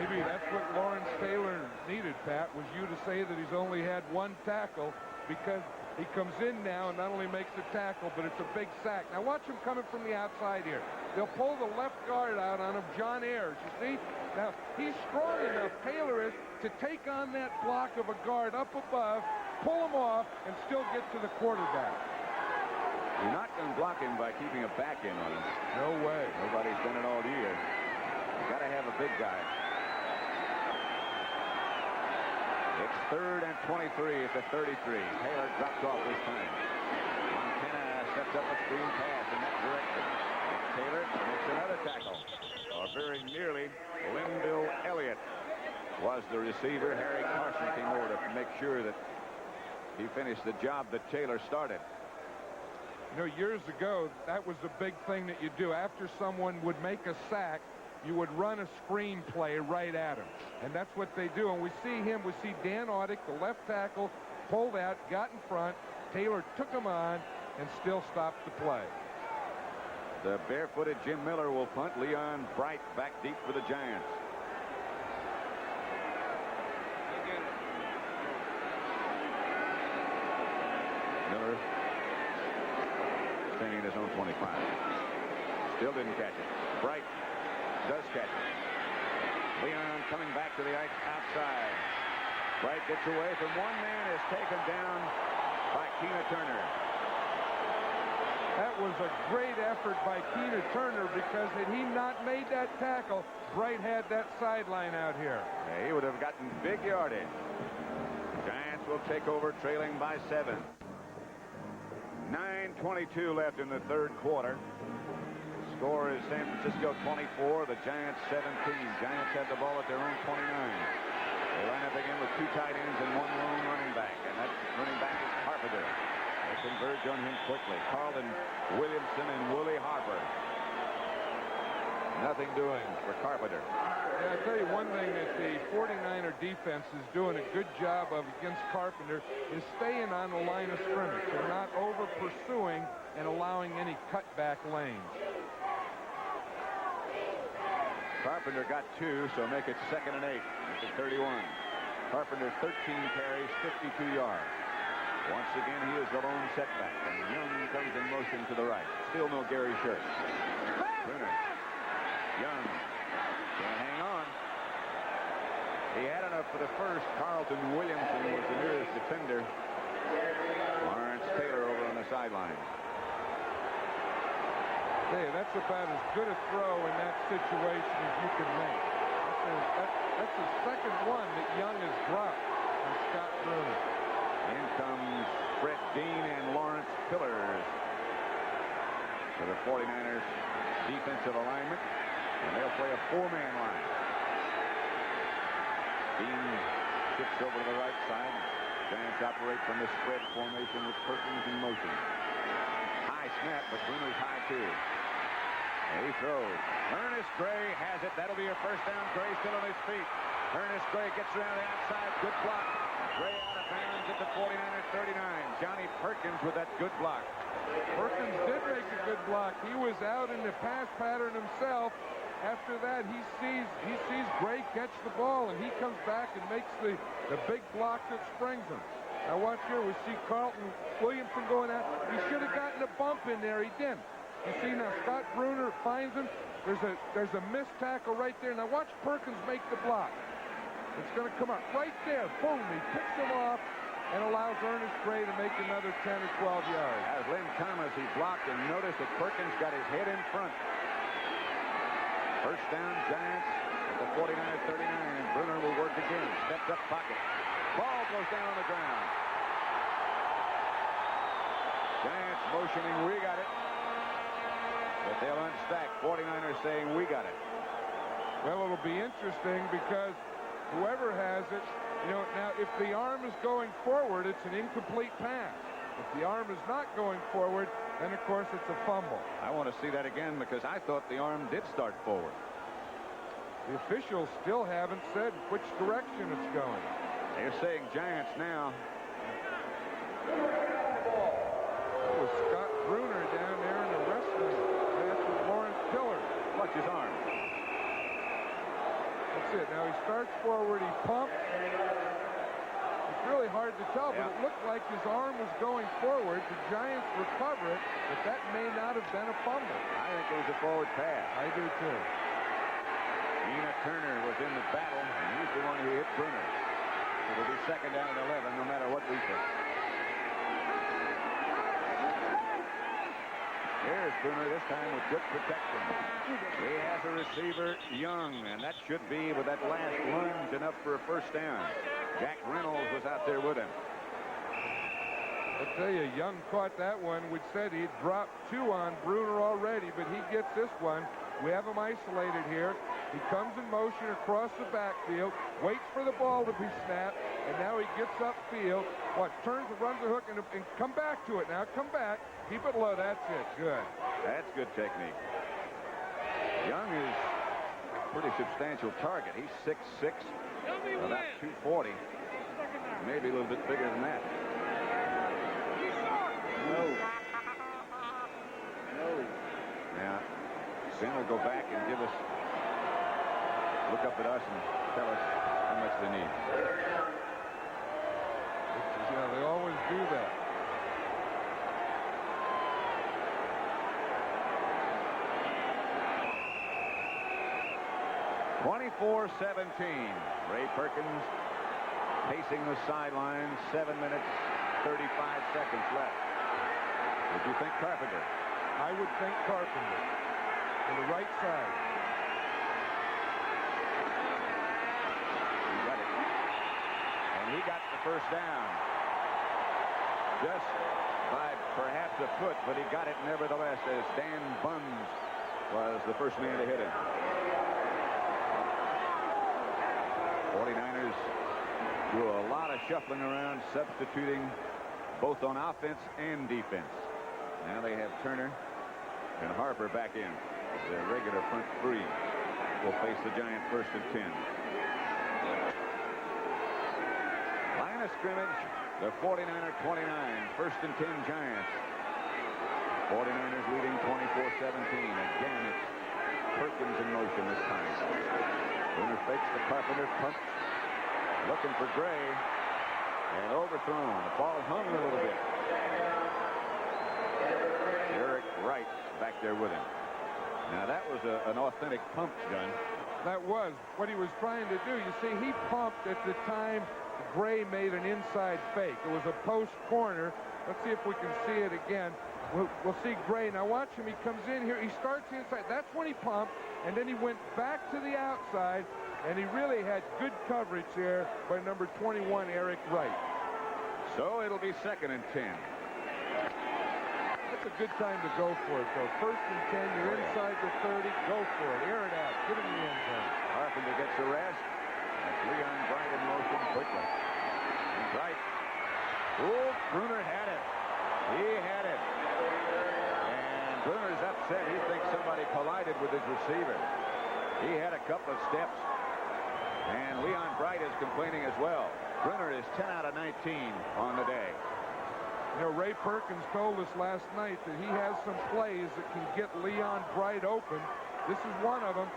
S2: Maybe that's what Lawrence Taylor needed, Pat, was you to say that he's only had 1 tackle, because he comes in now and not only makes the tackle, but it's a big sack. Now watch him coming from the outside here. They'll pull the left guard out on him, John Ayers. You see? Now, he's strong enough, Taylor is, to take on that block of a guard up above, pull him off, and still get to the quarterback.
S1: You're not going to block him by keeping a back in on him.
S2: No way.
S1: Nobody's done it all year. You got to have a big guy. It's 3rd and 23 at the 33. Taylor drops off this time. Montana sets up a screen pass in that direction. Taylor makes another tackle. Very nearly, Linville Elliott was the receiver. Harry Carson came over to make sure that he finished the job that Taylor started.
S2: You know, years ago, that was the big thing that you do. After someone would make a sack, you would run a screen play right at him. And that's what they do. And we see Dan Audick, the left tackle, pulled out, got in front. Taylor took him on and still stopped the play.
S1: The barefooted Jim Miller will punt. Leon Bright back deep for the Giants. Miller staying in his own 25. Still didn't catch it. Bright does catch it. Leon coming back to the outside. Bright gets away from one man, is taken down by Keena Turner.
S2: That was a great effort by Keena Turner, because had he not made that tackle, Bright had that sideline out here.
S1: Yeah, he would have gotten big yardage. Giants will take over, trailing by 7. 9:22 left in the 3rd quarter. Score is San Francisco 24, the Giants 17. Giants have the ball at their own 29. They line up again with 2 tight ends and 1 lone running back, and that running back is Carpenter. They converge on him quickly. Carlton Williamson and Willie Harper. Nothing doing for Carpenter.
S2: Yeah, I'll tell you one thing that the 49er defense is doing a good job of against Carpenter is staying on the line of scrimmage. They're not over pursuing and allowing any cutback lanes.
S1: Carpenter got 2, so make it 2nd and 8 at the 31. Carpenter 13 carries, 52 yards. Once again, he is the lone setback, and Young comes in motion to the right. Still no Gary Shirk. Brunner. Young can't hang on. He had enough for the first. Carlton Williamson was the nearest defender. Lawrence Taylor over on the sideline.
S2: Hey, that's about as good a throw in that situation as you can make. That's the second one that Young has dropped from Scott Brunner.
S1: In comes Fred Dean and Lawrence Pillars for the 49ers defensive alignment, and they'll play a 4-man line. Dean shifts over to the right side. Giants operate from the spread formation with Perkins in motion. High snap, but Brunner's high too. And he throws. Earnest Gray has it. That'll be a first down. Gray still on his feet. Ernest Gray gets around the outside. Good block. Gray out of bounds at the 49ers 39. Johnny Perkins with that good block.
S2: Perkins did make a good block. He was out in the pass pattern himself. After that, he sees Gray catch the ball, and he comes back and makes the big block that springs him. Now watch here. We see Carlton Williamson going out. He should have gotten a bump in there. He didn't. You see now Scott Brunner finds him. There's a missed tackle right there. Now watch Perkins make the block. It's going to come out right there. Boom. He picks him off and allows Ernest Gray to make another 10 or 12 yards.
S1: As Lynn Thomas, he blocked, and notice that Perkins got his head in front. First down, Giants at the 49ers 39, and Brunner will work again. Steps up pocket. Ball goes down on the ground. Giants motioning, we got it. But they'll unstack. 49ers saying, we got it.
S2: Well, it'll be interesting because whoever has it, now if the arm is going forward, it's an incomplete pass. If the arm is not going forward, then of course it's a fumble.
S1: I want to see that again because I thought the arm did start forward.
S2: The officials still haven't said which direction it's going.
S1: They're saying Giants now.
S2: That was Scott Brunner down there in the wrestling match with Lawrence Pillars.
S1: Watch his arm.
S2: That's it. Now he starts forward, he pumps. It's really hard to tell, but it looked like his arm was going forward. The Giants recover it, but that may not have been a fumble.
S1: I think it was a forward pass.
S2: I do too.
S1: Keena Turner was in the battle, and he's the one who hit Brunner. It'll be second down at 11, no matter what we think. Here's Brunner this time with good protection. He has a receiver, Young, and that should be, with that last lunge, enough for a first down. Jack Reynolds was out there with him.
S2: I tell you, Young caught that one. We said he'd dropped 2 on Brunner already, but he gets this one. We have him isolated here. He comes in motion across the backfield, waits for the ball to be snapped, and now he gets upfield. Turns and runs the hook and come back to it now. Come back. Keep it low. That's it. Good.
S1: That's good technique. Young is a pretty substantial target. He's 6'6", about 240. Maybe a little bit bigger than that. No. Now, Ben will go back and look up at us and tell us how much they need.
S2: Yeah, they always do that. (24-17). Ray Perkins pacing the sidelines. 7 minutes, 35 seconds left. Would you think Carpenter? I would think Carpenter. On the right side.
S1: He got it. And he got the first down. Just by perhaps a foot, but he got it nevertheless, as Dan Buns was the first man to hit him. 49ers do a lot of shuffling around, substituting both on offense and defense. Now they have Turner and Harper back in. The regular front 3 will face the Giants 1st and 10. Line of scrimmage, the 49er 29. 1st and 10 Giants. 49ers leading 24-17. Again, it's Perkins in motion this time. Brunner fakes the Carpenter, pump, looking for Gray, and overthrown. The ball hung a little bit. Eric Wright back there with him. Now that was an authentic pump, John.
S2: That was what he was trying to do. You see, he pumped at the time Gray made an inside fake. It was a post corner. Let's see if we can see it again. We'll see Gray. Now watch him. He comes in here. He starts inside. That's when he pumped. And then he went back to the outside. And he really had good coverage there by number 21, Eric Wright.
S1: So it'll be 2nd and 10.
S2: That's a good time to go for it, though. 1st and 10. You're inside the 30. Go for it. Air it out. Get in the end zone.
S1: Carpenter gets the rest. That's Leon Bright in motion quickly. And Bright. Oh, Brunner had it. He had it. And Brunner's upset. He thinks somebody collided with his receiver. He had a couple of steps. And Leon Bright is complaining as well. Brunner is 10 out of 19 on the day.
S2: You know, Ray Perkins told us last night that he has some plays that can get Leon Bright open. This is one of them.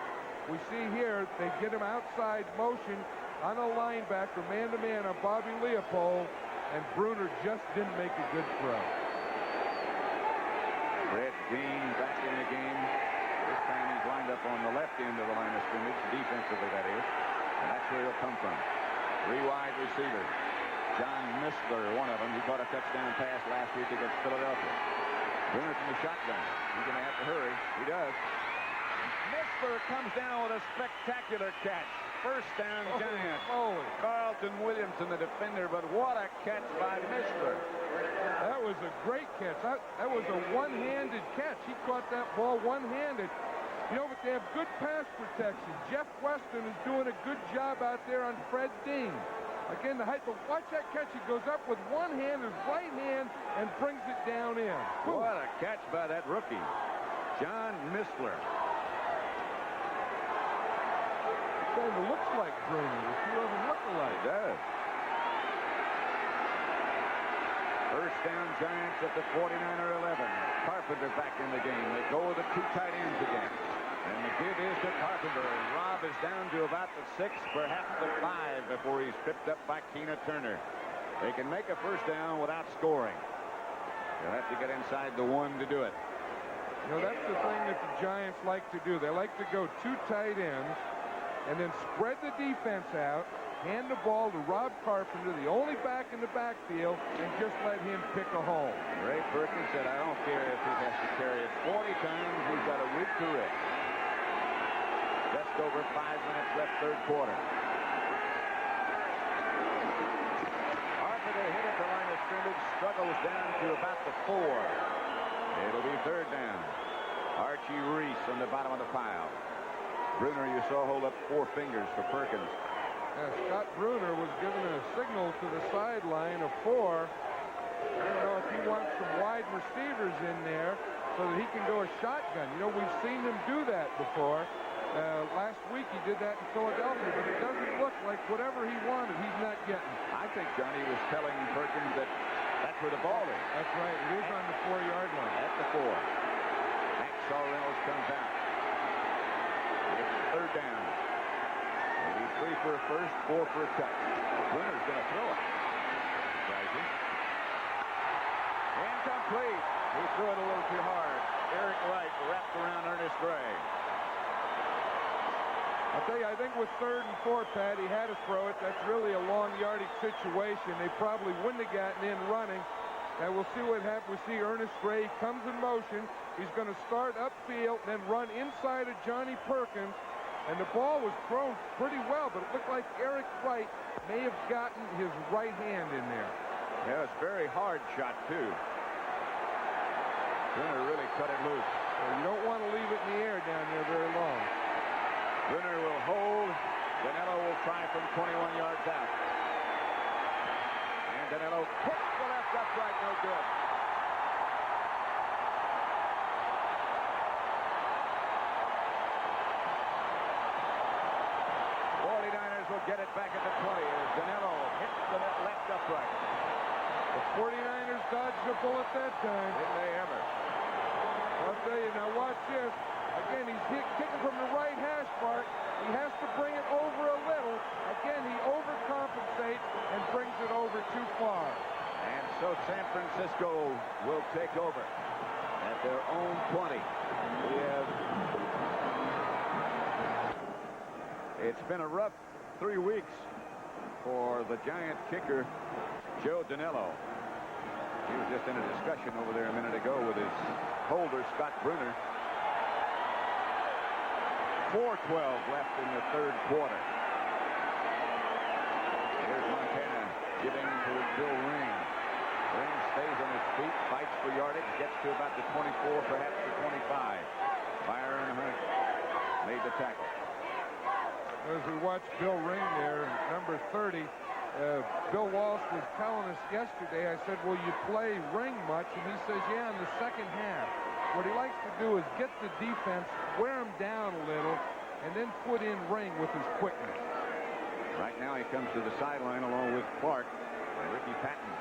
S2: We see here they get him outside motion on a linebacker, man-to-man on Bobby Leopold, and Brunner just didn't make a good throw.
S1: Brett Dean back in the game. This time he's lined up on the left end of the line of scrimmage, defensively that is. And that's where he'll come from. 3 wide receivers. John Missler, one of them. He caught a touchdown pass last week against Philadelphia. Brunner from the shotgun. He's going to have to hurry. He does. Missler comes down with a spectacular catch. First down, Giants. Carlton Williamson, the defender, but what a catch by Missler.
S2: That was a great catch. That was a one-handed catch. He caught that ball one-handed. You know, but they have good pass protection. Jeff Weston is doing a good job out there on Fred Dean. Again, the height, but watch that catch. He goes up with one hand, his right hand, and brings it down in. Boom.
S1: What a catch by that rookie, John Missler.
S2: Kind of looks like Brunner. The two of them look alike.
S1: It does. First down, Giants at the 49er 11. Carpenter back in the game. They go with the 2 tight ends again. And the give is to Carpenter. And Rob is down to about the 6, perhaps the 5, before he's tripped up by Keena Turner. They can make a first down without scoring. They'll have to get inside the 1 to do it.
S2: You know, that's the thing that the Giants like to do. They like to go 2 tight ends and then spread the defense out, hand the ball to Rob Carpenter, the only back in the backfield, and just let him pick a hole.
S1: Ray Perkins said, I don't care if he has to carry it 40 times. He's got a week to rest. Just over 5 minutes left, third quarter. 4. It'll be 3rd down. Archie Reese on the bottom of the pile. Brunner, you saw, hold up 4 fingers for Perkins.
S2: Yeah, Scott Brunner was given a signal to the sideline of 4. I don't know if he wants some wide receivers in there so that he can go a shotgun. You know, we've seen him do that before. Last week he did that in Philadelphia, but it doesn't look like whatever he wanted, he's not getting.
S1: I think Johnny was telling Perkins that that's where the ball is.
S2: That's right. It is on the 4-yard line.
S1: At the 4. Hacksaw Reynolds comes out. It's 3rd down. Maybe 3 for a first, 4 for a touch. Brunner's going to throw it. Rising. Incomplete. He threw it a little too hard. Eric Wright wrapped around Earnest Gray.
S2: I'll tell you, I think with 3rd and 4, Pat, he had to throw it. That's really a long yardage situation. They probably wouldn't have gotten in running. And we'll see what happens. We see Earnest Gray comes in motion. He's going to start upfield, then run inside of Johnny Perkins. And the ball was thrown pretty well, but it looked like Eric Wright may have gotten his right hand in there.
S1: Yeah, it's a very hard shot, too. Brunner really cut it loose.
S2: Well, you don't want to leave it in the air down there very long.
S1: Brunner will hold. Danelo will try from 21 yards out. And Danelo hits the left upright, no good. 49ers will get it back at the 20 as Danelo hits the left upright.
S2: The 49ers dodged a bullet that time.
S1: Did they ever?
S2: I'll tell you, now watch this. Again, he's kicking from the right hash mark. He has to bring it over a little. Again, he overcompensates and brings it over too far.
S1: And so San Francisco will take over at their own 20. It's been a rough 3 weeks for the Giant kicker, Joe Danelo. He was just in a discussion over there a minute ago with his holder, Scott Brunner. 4:12 left in the 3rd quarter. Here's Montana giving to Bill Ring. Ring stays on his feet, fights for yardage, gets to about the 24, perhaps the 25. Byron Hunt made the tackle.
S2: As we watch Bill Ring there, number 30, Bill Walsh was telling us yesterday, I said, will you play Ring much? And he says, yeah, in the second half. What he likes to do is get the defense, wear him down a little, and then put in Ring with his quickness.
S1: Right now he comes to the sideline along with Clark and Ricky Patton,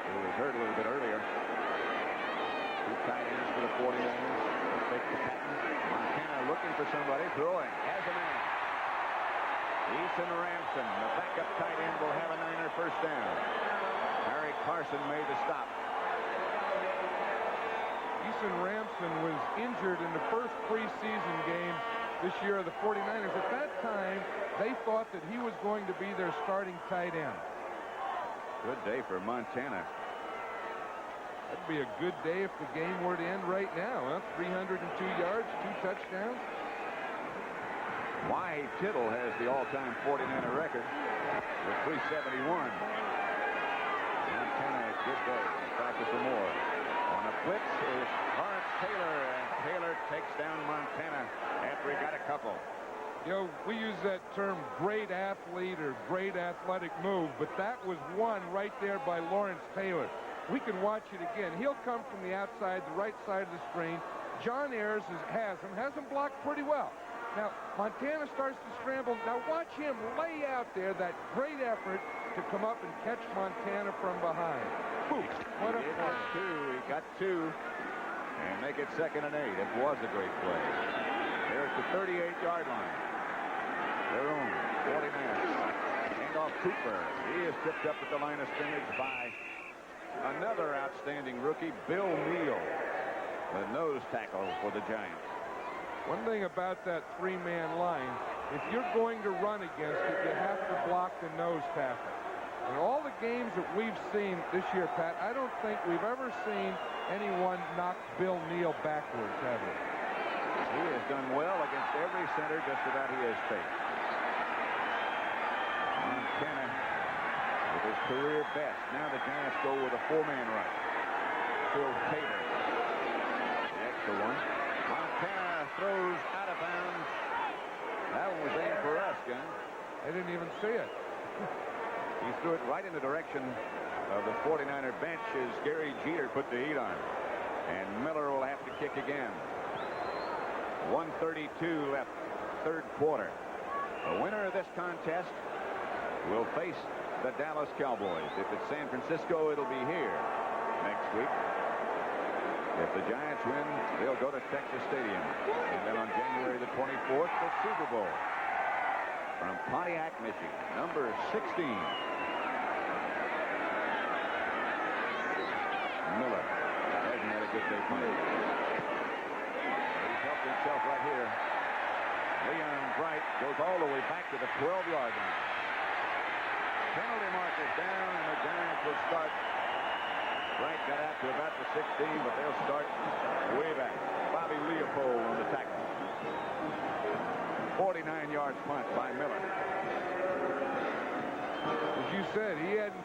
S1: who was hurt a little bit earlier. 2 tight ends for the 49ers. Fake to Patton. Montana looking for somebody, throwing. Has a man. Eason Ramson, the backup tight end, will have a Niner first down. Harry Carson made the stop.
S2: Eason Ramson was injured in the first preseason game this year of the 49ers. At that time, they thought that he was going to be their starting tight end.
S1: Good day for Montana.
S2: That'd be a good day if the game were to end right now, huh? 302 yards, 2 touchdowns.
S1: Y. Tittle has the all-time 49er record with 371. Montana, good day. Practice some more. On a blitz is Lawrence Taylor, and Taylor takes down Montana after he got a couple.
S2: You know, we use that term great athlete or great athletic move, but that was one right there by Lawrence Taylor. We can watch it again. He'll come from the outside, the right side of the screen. John Ayers has him blocked pretty well. Now, Montana starts to scramble. Now, watch him lay out there that great effort to come up and catch Montana from behind. Boom. What a play.
S1: He got 2 and make it 2nd and 8. It was a great play. There's the 38-yard line. Their own 49ers. Hand off Cooper. He is tripped up at the line of scrimmage by another outstanding rookie, Bill Neal, the nose tackle for the Giants.
S2: One thing about that 3-man line, if you're going to run against it, you have to block the nose tackle. In all the games that we've seen this year, Pat, I don't think we've ever seen anyone knock Bill Neal backwards, have we?
S1: He has done well against every center just about he has faced. Montana with his career best. Now the Giants go with a 4-man rush. Phil Taylor. The extra one. Montana throws out of bounds. That one was aimed for us, Gun.
S2: I didn't even see it.
S1: He threw it right in the direction of the 49er bench as Gary Jeter put the heat on. And Miller will have to kick again. 1:32 left, third quarter. The winner of this contest will face the Dallas Cowboys. If it's San Francisco, it'll be here next week. If the Giants win, they'll go to Texas Stadium. And then on January the 24th, the Super Bowl. From Pontiac, Michigan, number 16. Miller hasn't had a good day punting. He's helped himself right here. Leon Bright goes all the way back to the 12-yard line. Penalty markers down, and the Giants will start. Bright got out to about the 16, but they'll start way back. Bobby Leopold on the tackle. 49 yards punt by Miller.
S2: As you said, he hadn't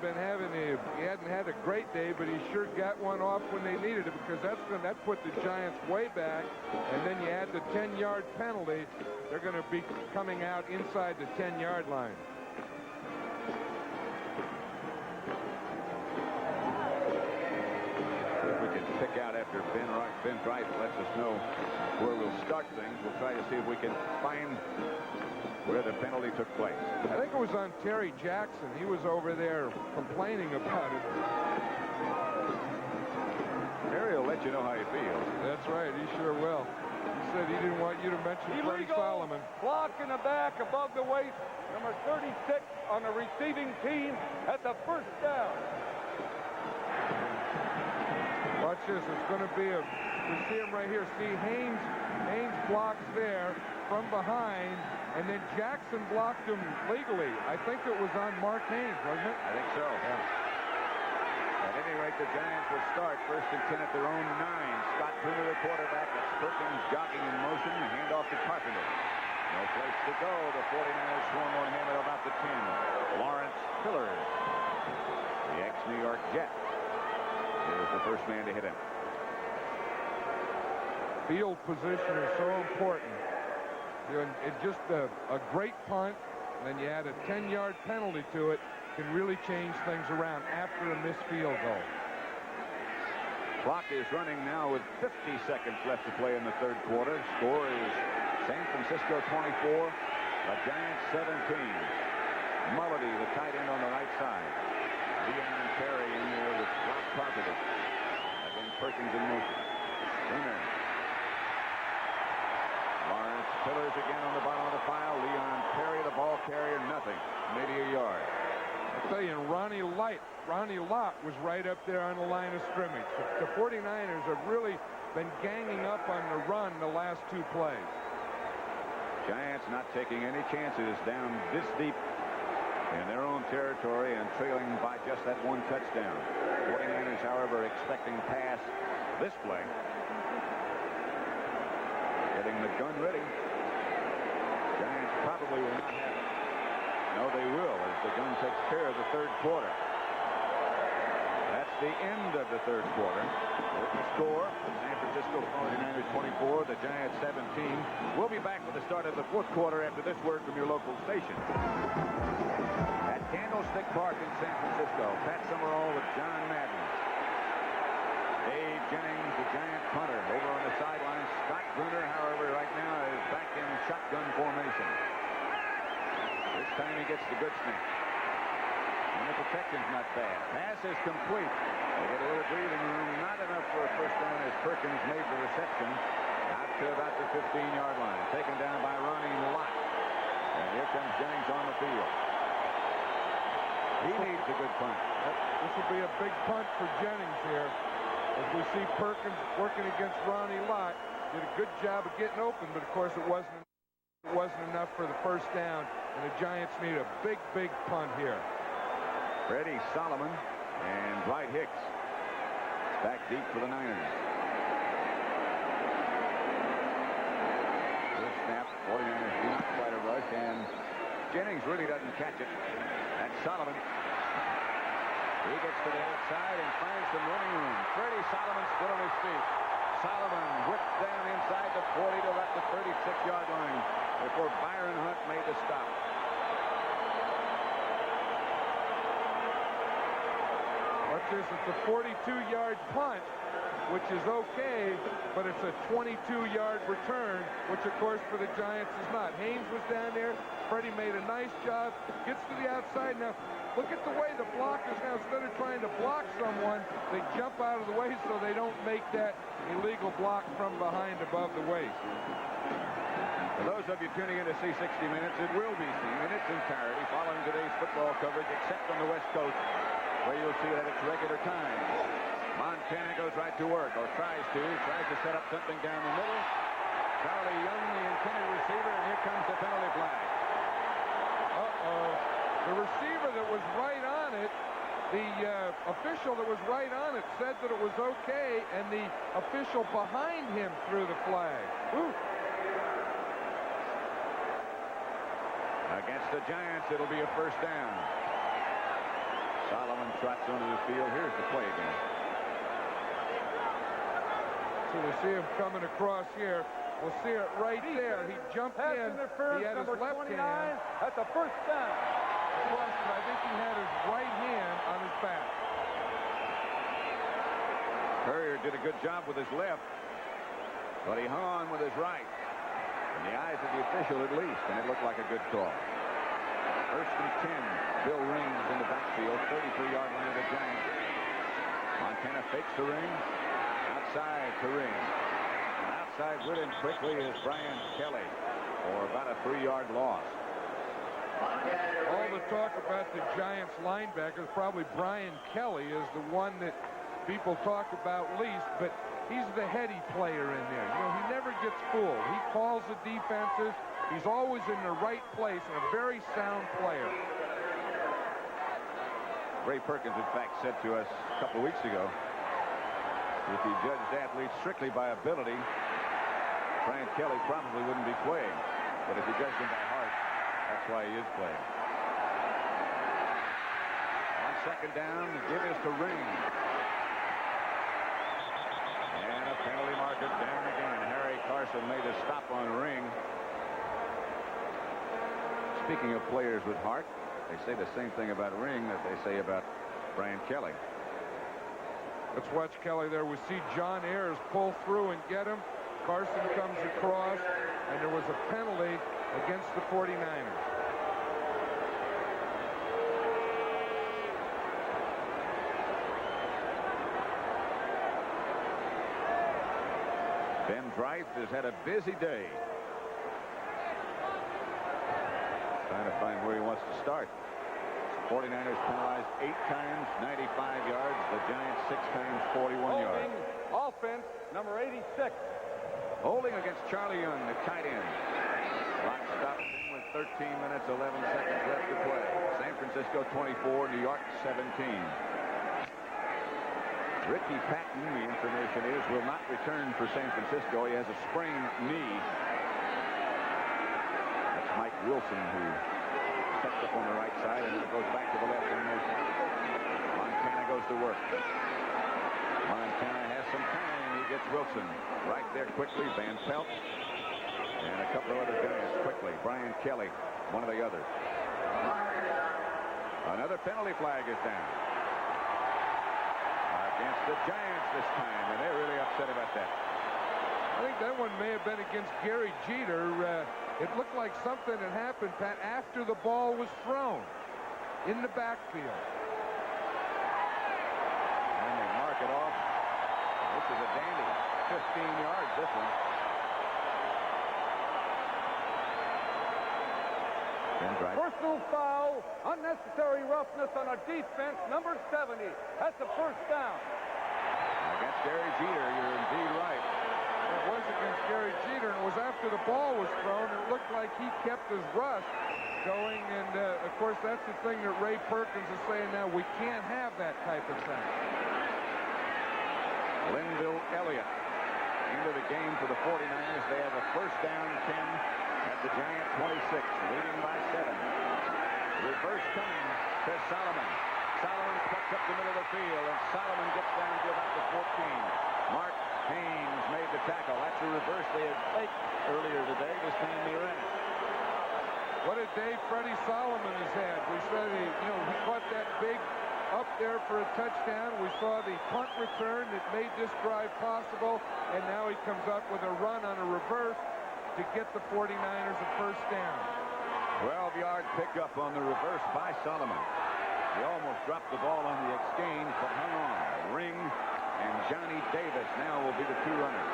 S2: had a great day, but he sure got one off when they needed it, because that put the Giants way back. And then you add the 10-yard penalty, they're going to be coming out inside the 10-yard line.
S1: If we can pick out after Ben Bright lets us know where we'll start things, we'll try to see if we can find where the penalty took place.
S2: I think it was on Terry Jackson. He was over there complaining about it.
S1: Terry will let you know how he feels.
S2: That's right. He sure will. He said he didn't want you to mention Freddie Solomon.
S3: Block in the back above the waist. Number 36 on the receiving team at the first down.
S2: Watch this. It's going to be we see him right here. See Haynes blocks there from behind, and then Jackson blocked him legally. I think it was on Mark Haynes, wasn't it?
S1: I think so. Yeah. At any rate, the Giants will start first and 10 at their own 9. Scott Brunner, the quarterback. That's Perkins jogging in motion. Hand off to Carpenter. No place to go. The 49ers swarm on him at about the 10. Lawrence Pillars, the ex-New York Jet, is the first man to hit him.
S2: Field position is so important. It's just a great punt, and then you add a 10-yard penalty to it, can really change things around after a missed field goal.
S1: Clock is running now with 50 seconds left to play in the third quarter. Score is San Francisco 24, the Giants 17. Mulledy, the tight end on the right side. Leon Perry in there with Rock Carpenter. Again, Perkins in motion. Brunner. Lawrence Pillars again on the bottom of the file. Leon Perry, the ball carrier, nothing. Maybe a yard.
S2: I'll tell you, Ronnie Lott was right up there on the line of scrimmage. The 49ers have really been ganging up on the run the last two plays.
S1: Giants not taking any chances down this deep in their own territory and trailing by just that one touchdown. 49ers, however, expecting pass this play. Getting the gun ready. Giants probably will not have it. No, they will, as the gun takes care of the third quarter. That's the end of the third quarter. With the score, San Francisco 49ers 24, the Giants 17. We'll be back with the start of the fourth quarter after this word from your local station. At Candlestick Park in San Francisco, Pat Summerall with John Madden. Dave Jennings, the Giant punter, over on the sideline. Scott Brunner, however, right now is back in shotgun formation. This time he gets the good snap. And the protection's not bad. Pass is complete. They get a little breathing room. Not enough for a first down as Perkins made the reception out to about the 15-yard line. Taken down by Ronnie Lott. And here comes Jennings on the field. He needs a good punt.
S2: This will be a big punt for Jennings here. As we see Perkins working against Ronnie Lott, did a good job of getting open, but of course it wasn't enough for the first down, and the Giants need a big punt here.
S1: Freddie Solomon and Dwight Hicks back deep for the Niners. Good snap. 49ers do not quite a rush, and Jennings really doesn't catch it. That's Solomon. He gets to the outside and finds some running room. Freddie Solomon still on his feet. Solomon whipped down inside the 40 to about the 36-yard line before Byron Hunt made the stop.
S2: Watch this. It's a 42-yard punt, which is okay, but it's a 22-yard return, which, of course, for the Giants is not. Haynes was down there. Freddie made a nice job. Gets to the outside. Now, look at the way the blockers now, instead of trying to block someone, they jump out of the way so they don't make that illegal block from behind above the waist.
S1: For those of you tuning in to see 60 Minutes, it will be seen in its entirety following today's football coverage, except on the West Coast, where you'll see it at its regular time. Montana goes right to work, or tries to set up something down the middle. Charle Young, the intended receiver, and here comes the penalty flag.
S2: The receiver that was right on it, the official that was right on it said that it was okay, and the official behind him threw the flag. Ooh.
S1: Against the Giants, it'll be a first down. Solomon trots onto the field. Here's the play again.
S2: So we see him coming across here. We'll see it right there. He jumped in. He had his left hand.
S3: That's a first down.
S2: I think he had his right hand on his back.
S1: Courier did a good job with his left, but he hung on with his right. In the eyes of the official, at least, and it looked like a good call. First and 10. Bill Rings in the backfield, 33-yard line of the Giants. Montana fakes the ring. Outside to Ring. And outside with him quickly is Brian Kelly for about a 3-yard loss.
S2: All the talk about the Giants linebackers, probably Brian Kelly is the one that people talk about least, but he's the heady player in there. You know, he never gets fooled. He calls the defenses. He's always in the right place and a very sound player.
S1: Ray Perkins, in fact, said to us a couple of weeks ago, if he judged athletes strictly by ability, Brian Kelly probably wouldn't be playing. But if he judged them by heart, that's why he is playing. On second down, the give is to Ring. And a penalty marker down again. Harry Carson made a stop on Ring. Speaking of players with heart, they say the same thing about Ring that they say about Brian Kelly.
S2: Let's watch Kelly there. We see John Ayers pull through and get him. Carson comes across, and there was a penalty against the 49ers.
S1: Ben Dreif has had a busy day. Trying to find where he wants to start. 49ers penalized 8 times, 95 yards. The Giants 6 times, 41 yards.
S3: Offense, number 86.
S1: Holding against Charle Young, the tight end. Clock stopped with 13 minutes, 11 seconds left to play. San Francisco 24, New York 17. Ricky Patton, the information is, will not return for San Francisco. He has a sprained knee. That's Mike Wilson, who steps up on the right side and goes back to the left in motion. Montana goes to work. Montana has some time. He gets Wilson right there quickly. Van Pelt and a couple of other Giants quickly. Brian Kelly, one of the others. Another penalty flag is down against the Giants this time, and they're really upset about that.
S2: I think that one may have been against Gary Jeter. It looked like something had happened, Pat, after the ball was thrown in the backfield.
S1: And they mark it off. This is a dandy. 15 yards, this one.
S3: Personal foul, unnecessary roughness on a defense, number 70. That's a first down.
S1: Against Gary Jeter, you're indeed right.
S2: It was against Gary Jeter, and it was after the ball was thrown. It looked like he kept his rush going, and of course that's the thing that Ray Perkins is saying now. We can't have that type of thing.
S1: Linville Elliott into the game for the 49ers. They have a first down 10 at the Giant 26, leading by 7. Reverse coming to Solomon. Solomon cuts up the middle of the field, and Solomon gets down to about the 14. Mark Haynes made the tackle. That's a reverse they had faked earlier today. This time they ran it.
S2: What a day Freddie Solomon has had. We saw he caught that big up there for a touchdown. We saw the punt return that made this drive possible, and now he comes up with a run on a reverse to get the 49ers a first down.
S1: 12-yard pickup on the reverse by Solomon. He almost dropped the ball on the exchange, but hung on. Ring and Johnny Davis now will be the two runners.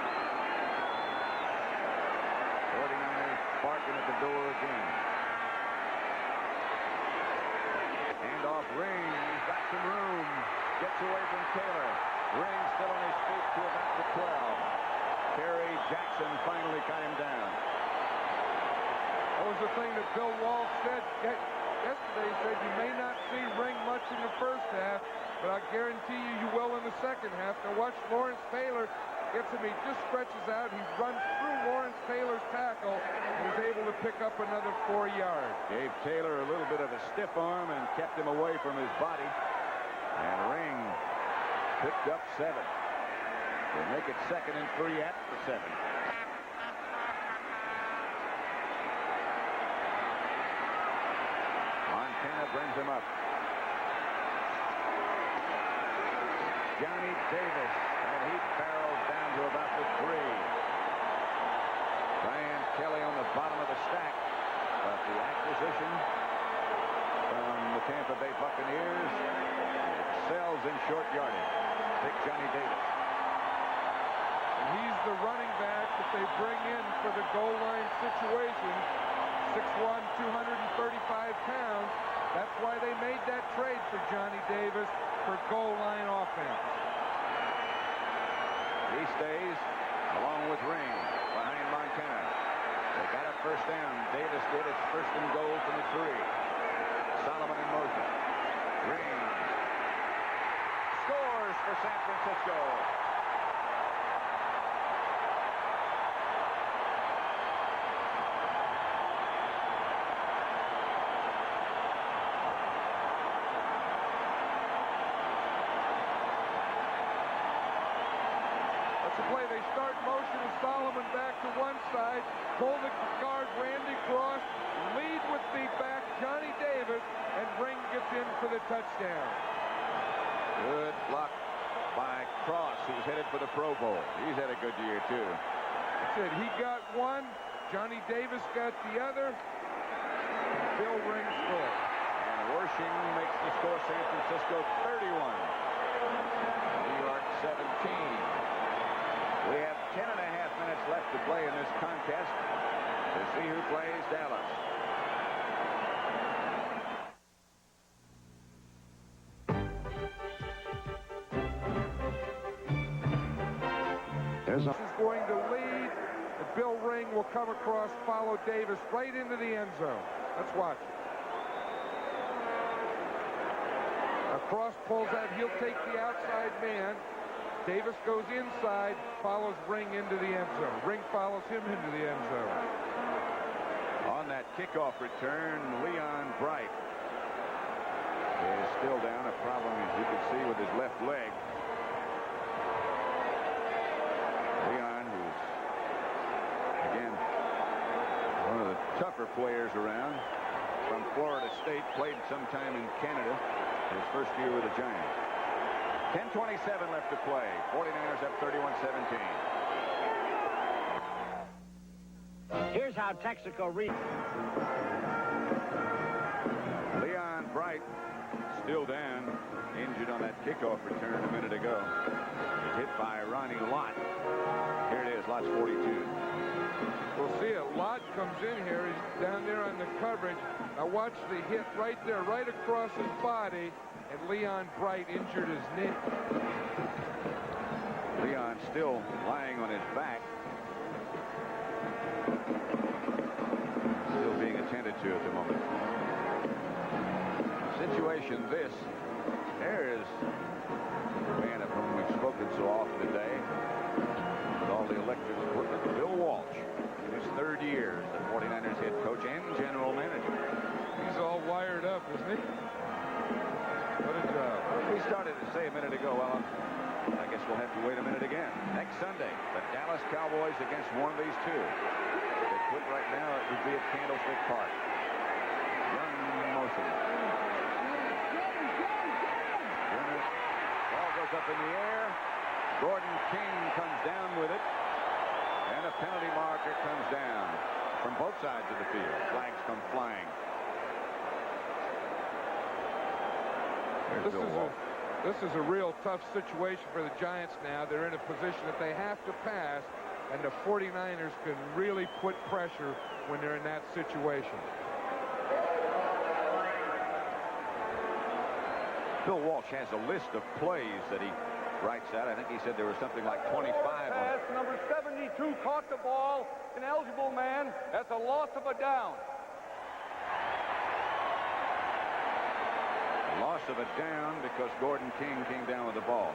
S1: 49ers barking at the door again. Hand off Ring. He's got some room. Gets away from Taylor. Ring still on his feet to about the 12. Terry Jackson finally cut him down.
S2: That was the thing that Bill Walsh said yesterday. He said you may not see Ring much in the first half, but I guarantee you will in the second half. Now watch Lawrence Taylor gets him. He just stretches out. He runs through Lawrence Taylor's tackle and is able to pick up another 4 yards.
S1: Gave Taylor a little bit of a stiff arm and kept him away from his body. And Ring picked up 7. They make it 2nd and 3 at the 7. Montana brings him up. Johnny Davis, and he barrels down to about the 3. Brian Kelly on the bottom of the stack, but the acquisition from the Tampa Bay Buccaneers excels in short yardage. Big Johnny Davis.
S2: And he's the running back that they bring in for the goal line situation. 6'1", 235 pounds. That's why they made that trade for Johnny Davis for goal line offense.
S1: He stays along with Ring behind Montana. They got a first down. Davis did. It's 1st and goal from the 3. Solomon in motion. Ring scores for San Francisco.
S2: Play. They start motion of Solomon back to one side, pull the guard Randy Cross, lead with the back Johnny Davis, and Ring gets in for the touchdown.
S1: Good block by Cross, who's headed for the Pro Bowl. He's had a good year too.
S2: That's it. He got one, Johnny Davis got the other. Bill Ring scores.
S1: And Wersching makes the score. San Francisco 31. New York 17. We have 10 and a half minutes left to play in this contest to see who plays Dallas.
S2: This is going to lead. Bill Ring will come across, follow Davis right into the end zone. Let's watch it. Cross pulls out. He'll take the outside man. Davis goes inside, follows Ring into the end zone. Ring follows him into the end zone.
S1: On that kickoff return, Leon Bright is still down. A problem, as you can see, with his left leg. Leon, who's, again, one of the tougher players around, from Florida State, played some time in Canada, his first year with the Giants. 10:27 left to play. 49ers up 31-17.
S5: Here's how Texaco reads.
S1: Leon Bright still down, injured on that kickoff return a minute ago. He's hit by Ronnie Lott. Here it is, Lott's 42.
S2: We'll see it. Lott comes in here. He's down there on the coverage. Now watch the hit right there, right across his body. And Leon Bright injured his knee.
S1: Leon still lying on his back. Still being attended to at the moment. Situation this. There is a man of whom we've spoken so often today. With all the electric equipment, Bill Walsh. In his 3rd year as the 49ers head coach and general manager.
S2: He's all wired up, isn't he? What a job.
S1: He started minute ago. Well, I guess we'll have to wait a minute again. Next Sunday, the Dallas Cowboys against one of these two. If they quit right now, it would be at Candlestick Park. Young motion. Brunner. Ball goes up in the air. Gordon King comes down with it. And a penalty marker comes down from both sides of the field. Flags come flying.
S2: This is a real tough situation for the Giants now. They're in a position that they have to pass, and the 49ers can really put pressure when they're in that situation.
S1: Bill Walsh has a list of plays that he writes out. I think he said there was something like 25 on it.
S3: Number 72 caught the ball. An eligible man. That's a loss of a down.
S1: Loss of a down because Gordon King came down with the ball.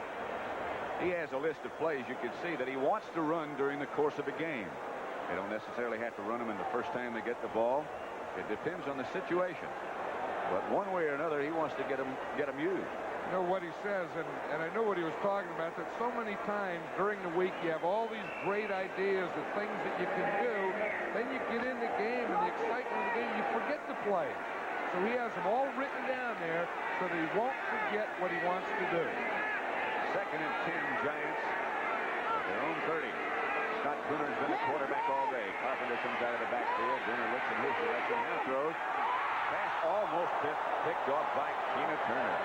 S1: He has a list of plays you can see that he wants to run during the course of a game. They don't necessarily have to run them in the first time they get the ball. It depends on the situation. But one way or another, he wants to get them used.
S2: You know what he says, and I know what he was talking about, that so many times during the week you have all these great ideas of things that you can do. Then you get in the game and the excitement of the game, you forget to play. So he has them all written down there so that he won't forget what he wants to do.
S1: 2nd and 10 Giants at their own 30. Scott Brunner's been a quarterback all day. Carpenter comes out of the backfield. Brunner looks in his direction. Now throws. Pass almost picked off by Tina Turner.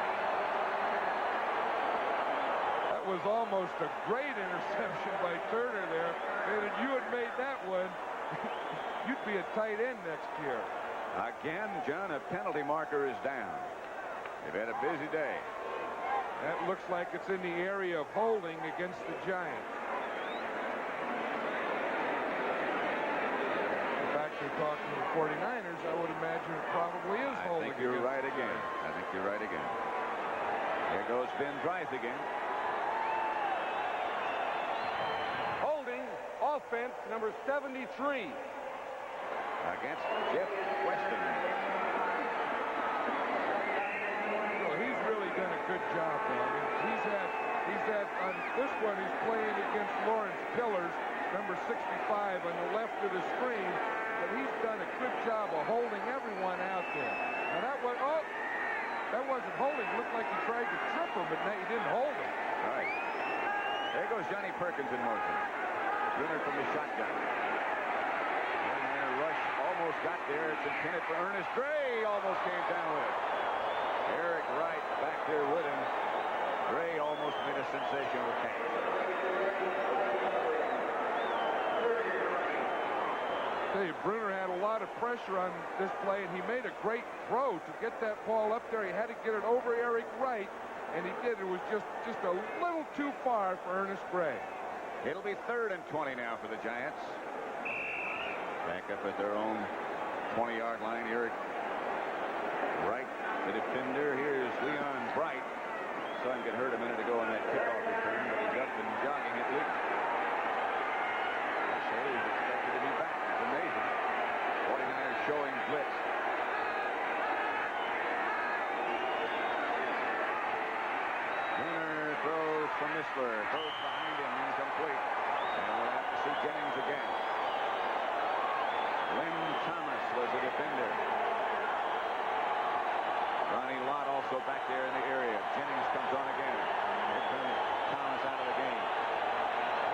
S2: That was almost a great interception by Turner there. And if you had made that one, you'd be a tight end next year.
S1: Again, John, a penalty marker is down. They've had a busy day.
S2: That looks like it's in the area of holding against the Giants. If actually talking to the 49ers, I would imagine it probably is holding.
S1: I think you're right again. I think you're right again. Here goes Ben Bryce again.
S3: Holding offense number 73.
S1: Against Jeff Weston.
S2: Well, he's really done a good job, though. I mean, he's had on this one he's playing against Lawrence Pillars, number 65 on the left of the screen, but he's done a good job of holding everyone out there. Now that wasn't holding. It looked like he tried to trip him, but he didn't hold him.
S1: Right. There goes Johnny Perkins in motion. Brunner from the shotgun. Almost got there. It's intended for Earnest Gray. Almost came down with it. Eric Wright back there with him. Gray almost made a sensational catch.
S2: Brunner had a lot of pressure on this play, and he made a great throw to get that ball up there. He had to get it over Eric Wright, and he did. It was just a little too far for Earnest Gray.
S1: It'll be 3rd and 20 now for the Giants. Back up at their own 20-yard line. Eric Wright, the defender. Here's Leon Bright. Saw him get hurt a minute ago on that kickoff return, but he's up and jogging at least. They say he's expected to be back. It's amazing. 49ers showing blitz. Brunner throws from Missler. Throws behind him. Incomplete. And we'll have to see Jennings again. Lynn Thomas was a defender. Ronnie Lott also back there in the area. Jennings comes on again. Here comes Thomas out of the game.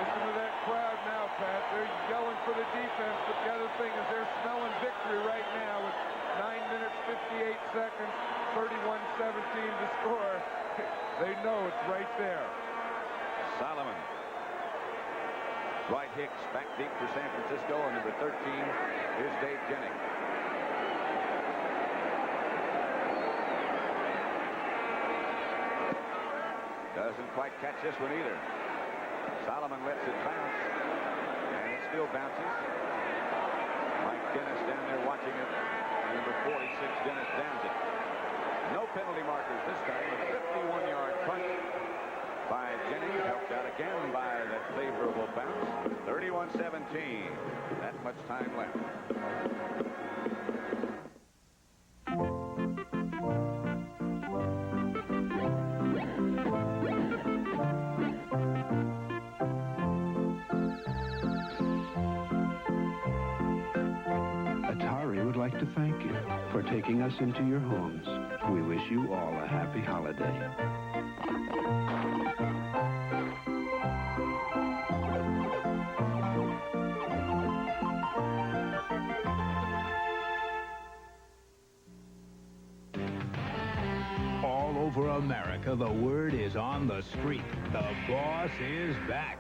S2: Listen to that crowd now, Pat. They're yelling for the defense, but the other thing is they're smelling victory right now with 9 minutes, 58 seconds, 31-17 to score. They know it's right there.
S1: Solomon. Dwight Hicks back deep for San Francisco, and number 13 is Dave Jennings. Doesn't quite catch this one either. Solomon lets it bounce, and it still bounces. Mike Dennis down there watching it. And number 46, Dennis downs it. No penalty markers this time. A 51-yard punt by Jennings, helped out again by that favorable bounce. 31-17. That much time left.
S11: for taking us into your homes. We wish you all a happy holiday.
S10: All over America, the word is on the street. The boss is back.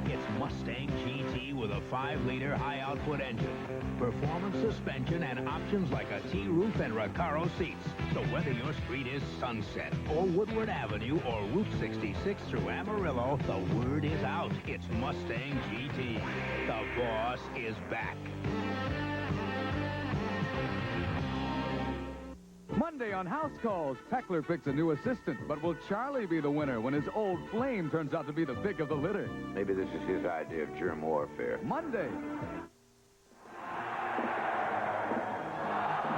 S10: It's Mustang GT with a 5-liter high-output engine, performance suspension, and options like a T-roof and Recaro seats. So whether your street is Sunset or Woodward Avenue or Route 66 through Amarillo, the word is out. It's Mustang GT. The boss is back.
S12: Monday on House Calls, Peckler picks a new assistant, but will Charlie be the winner when his old flame turns out to be the pick of the litter?
S8: Maybe this is his idea of germ warfare.
S12: Monday.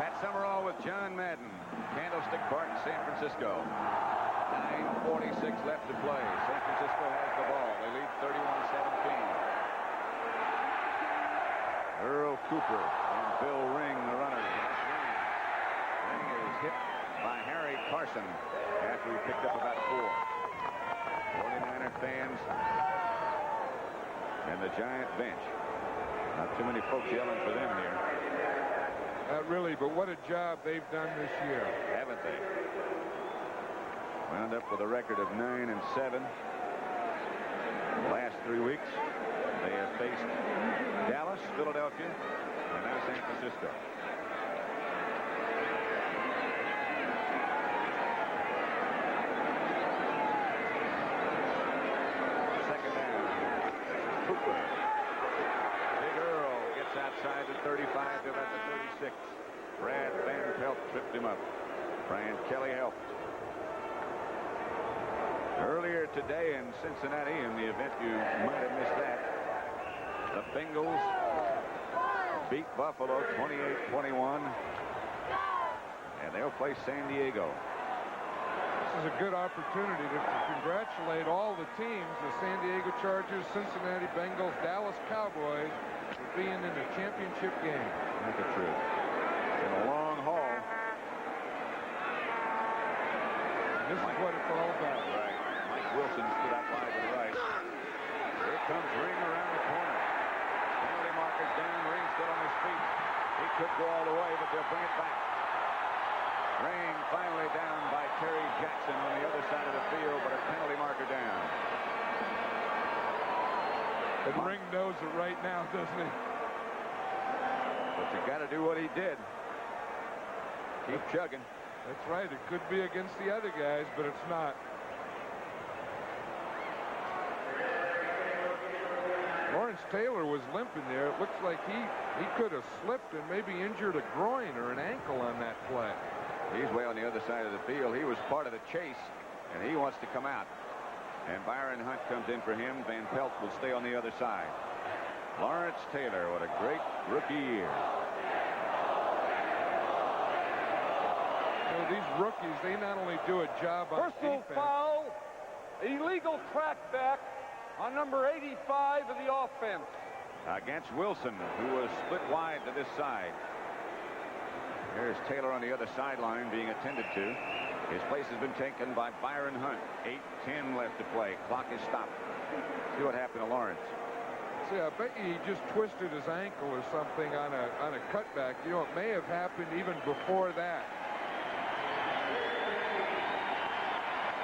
S1: Pat Summerall with John Madden. Candlestick Park, San Francisco. 9:46 left to play. San Francisco has the ball. They lead 31-17. Earl Cooper and Bill Ring, the runners. Ring is hit by Harry Carson after he picked up about 4. 49er fans and the Giant bench. Not too many folks yelling for them here.
S2: Not really, but what a job they've done this year.
S1: Haven't they? Wound up with a record of 9-7. The last 3 weeks, they have faced Dallas, Philadelphia, and now San Francisco. Second down. Cooper. Big Earl gets outside the 35 to about the 36. Brad Van Pelt tripped him up. Brian Kelly helped. Earlier today in Cincinnati, in the event you might have missed that, the Bengals beat Buffalo 28-21, and they'll play San Diego.
S2: This is a good opportunity to congratulate all the teams, the San Diego Chargers, Cincinnati Bengals, Dallas Cowboys, for being in the championship game.
S1: That's the truth. It's been a long haul.
S2: This is what it's all about.
S1: Right. Mike Wilson stood out wide to the right. Here comes Ring around the corner. Penalty marker's down. Ring still on his feet. He could go all the way, but they'll bring it back. Ring finally down by Terry Jackson on the other side of the field, but a penalty marker down.
S2: And Ring knows it right now, doesn't he?
S1: But you got to do what he did. Keep chugging.
S2: That's right. It could be against the other guys, but it's not. Lawrence Taylor was limping there. It looks like he could have slipped and maybe injured a groin or an ankle on that play.
S1: He's way on the other side of the field. He was part of the chase, and he wants to come out. And Byron Hunt comes in for him. Van Pelt will stay on the other side. Lawrence Taylor, what a great rookie year.
S2: These rookies, they not only do a job on
S3: Personal
S2: defense.
S3: foul, illegal crackback on number 85 of the offense.
S1: Against Wilson, who was split wide to this side. Here's Taylor on the other sideline being attended to. His place has been taken by Byron Hunt. 8:10 left to play. Clock is stopped. See what happened to Lawrence.
S2: See, I bet you he just twisted his ankle or something on a cutback. You know, it may have happened even before that.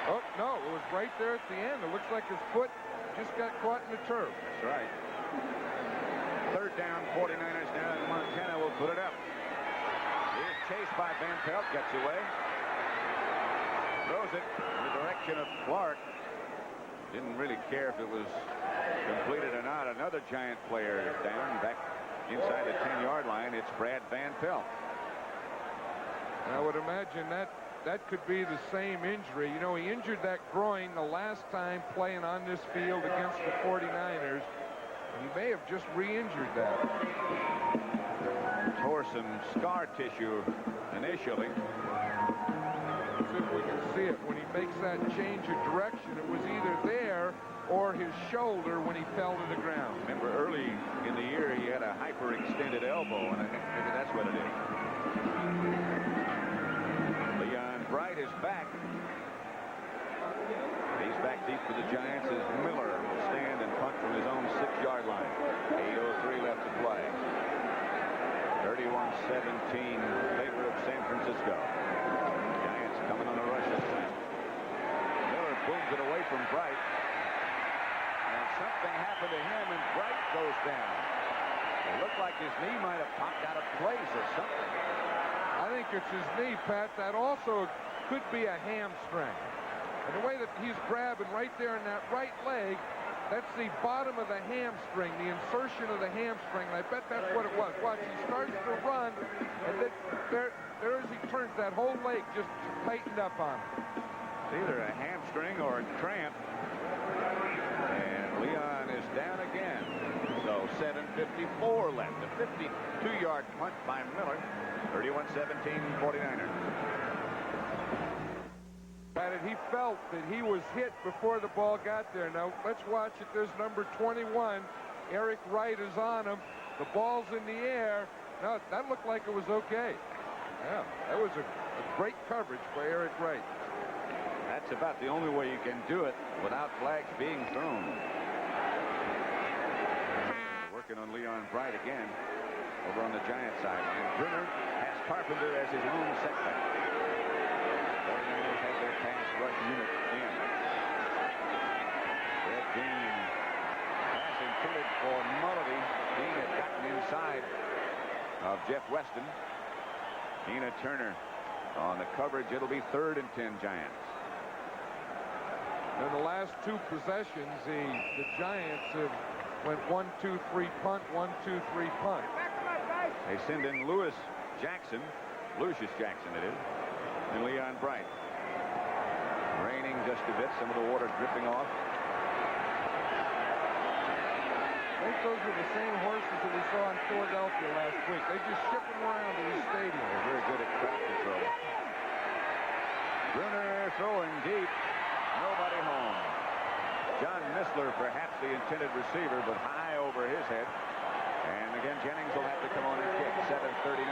S2: Oh, no, it was right there at the end. It looks like his foot just got caught in the turf.
S1: That's right. Third down, 49ers now, and Montana will put it up. He's chased by Van Pelt, gets away. Throws it in the direction of Clark. Didn't really care if it was completed or not. Another Giant player is down, back inside the 10-yard line. It's Brad Van Pelt.
S2: I would imagine that could be the same injury. You know, he injured that groin the last time playing on this field against the 49ers. He may have just re-injured that.
S1: Tore some scar tissue initially.
S2: Let's see if we can see it. When he makes that change of direction, it was either there or his shoulder when he fell to the ground.
S1: Remember, early in the year, he had a hyperextended elbow, and I think maybe that's what it is. Wright is back. He's back deep for the Giants as Miller will stand and punt from his own 6-yard line. 8:03 left to play. 31-17 favor of San Francisco. Giants coming on a rush this time. Miller booms it away from Bright. And something happened to him, and Bright goes down. It looked like his knee might have popped out of place or something.
S2: I think it's his knee, Pat. That also could be a hamstring. And the way that he's grabbing right there in that right leg, that's the bottom of the hamstring, the insertion of the hamstring. And I bet that's what it was. Watch, he starts to run, and then there as he turns, that whole leg just tightened up on him.
S1: It's either a hamstring or a cramp. And Leon is down again. So 7:54 left. A 52-yard punt by Miller. 31-17 49ers.
S2: He felt that he was hit before the ball got there. Now let's watch it. There's number 21. Eric Wright is on him. The ball's in the air. Now that looked like it was okay. Yeah, that was a great coverage by Eric Wright.
S1: That's about the only way you can do it without flags being thrown. Working on Leon Bright again over on the Giants sideline. Brunner has Carpenter as his own setback. 49ers have their pass rush unit in. Red Dean pass intended for Mullity. Dean had gotten inside of Jeff Weston. Tina Turner on the coverage. It'll be 3rd and 10 Giants.
S2: In the last 2 possessions, the Giants have went 1-2-3 punt, 1-2-3 punt.
S1: They send in Lucius Jackson it is, and Leon Bright. Raining just a bit, some of the water dripping off.
S2: I think those are the same horses that we saw in Philadelphia last week. They just ship them around to the stadium.
S1: They're very good at crowd control. Brunner throwing deep. Nobody home. John Missler, perhaps the intended receiver, but high over his head. And again, Jennings will have to come on and kick. 7:39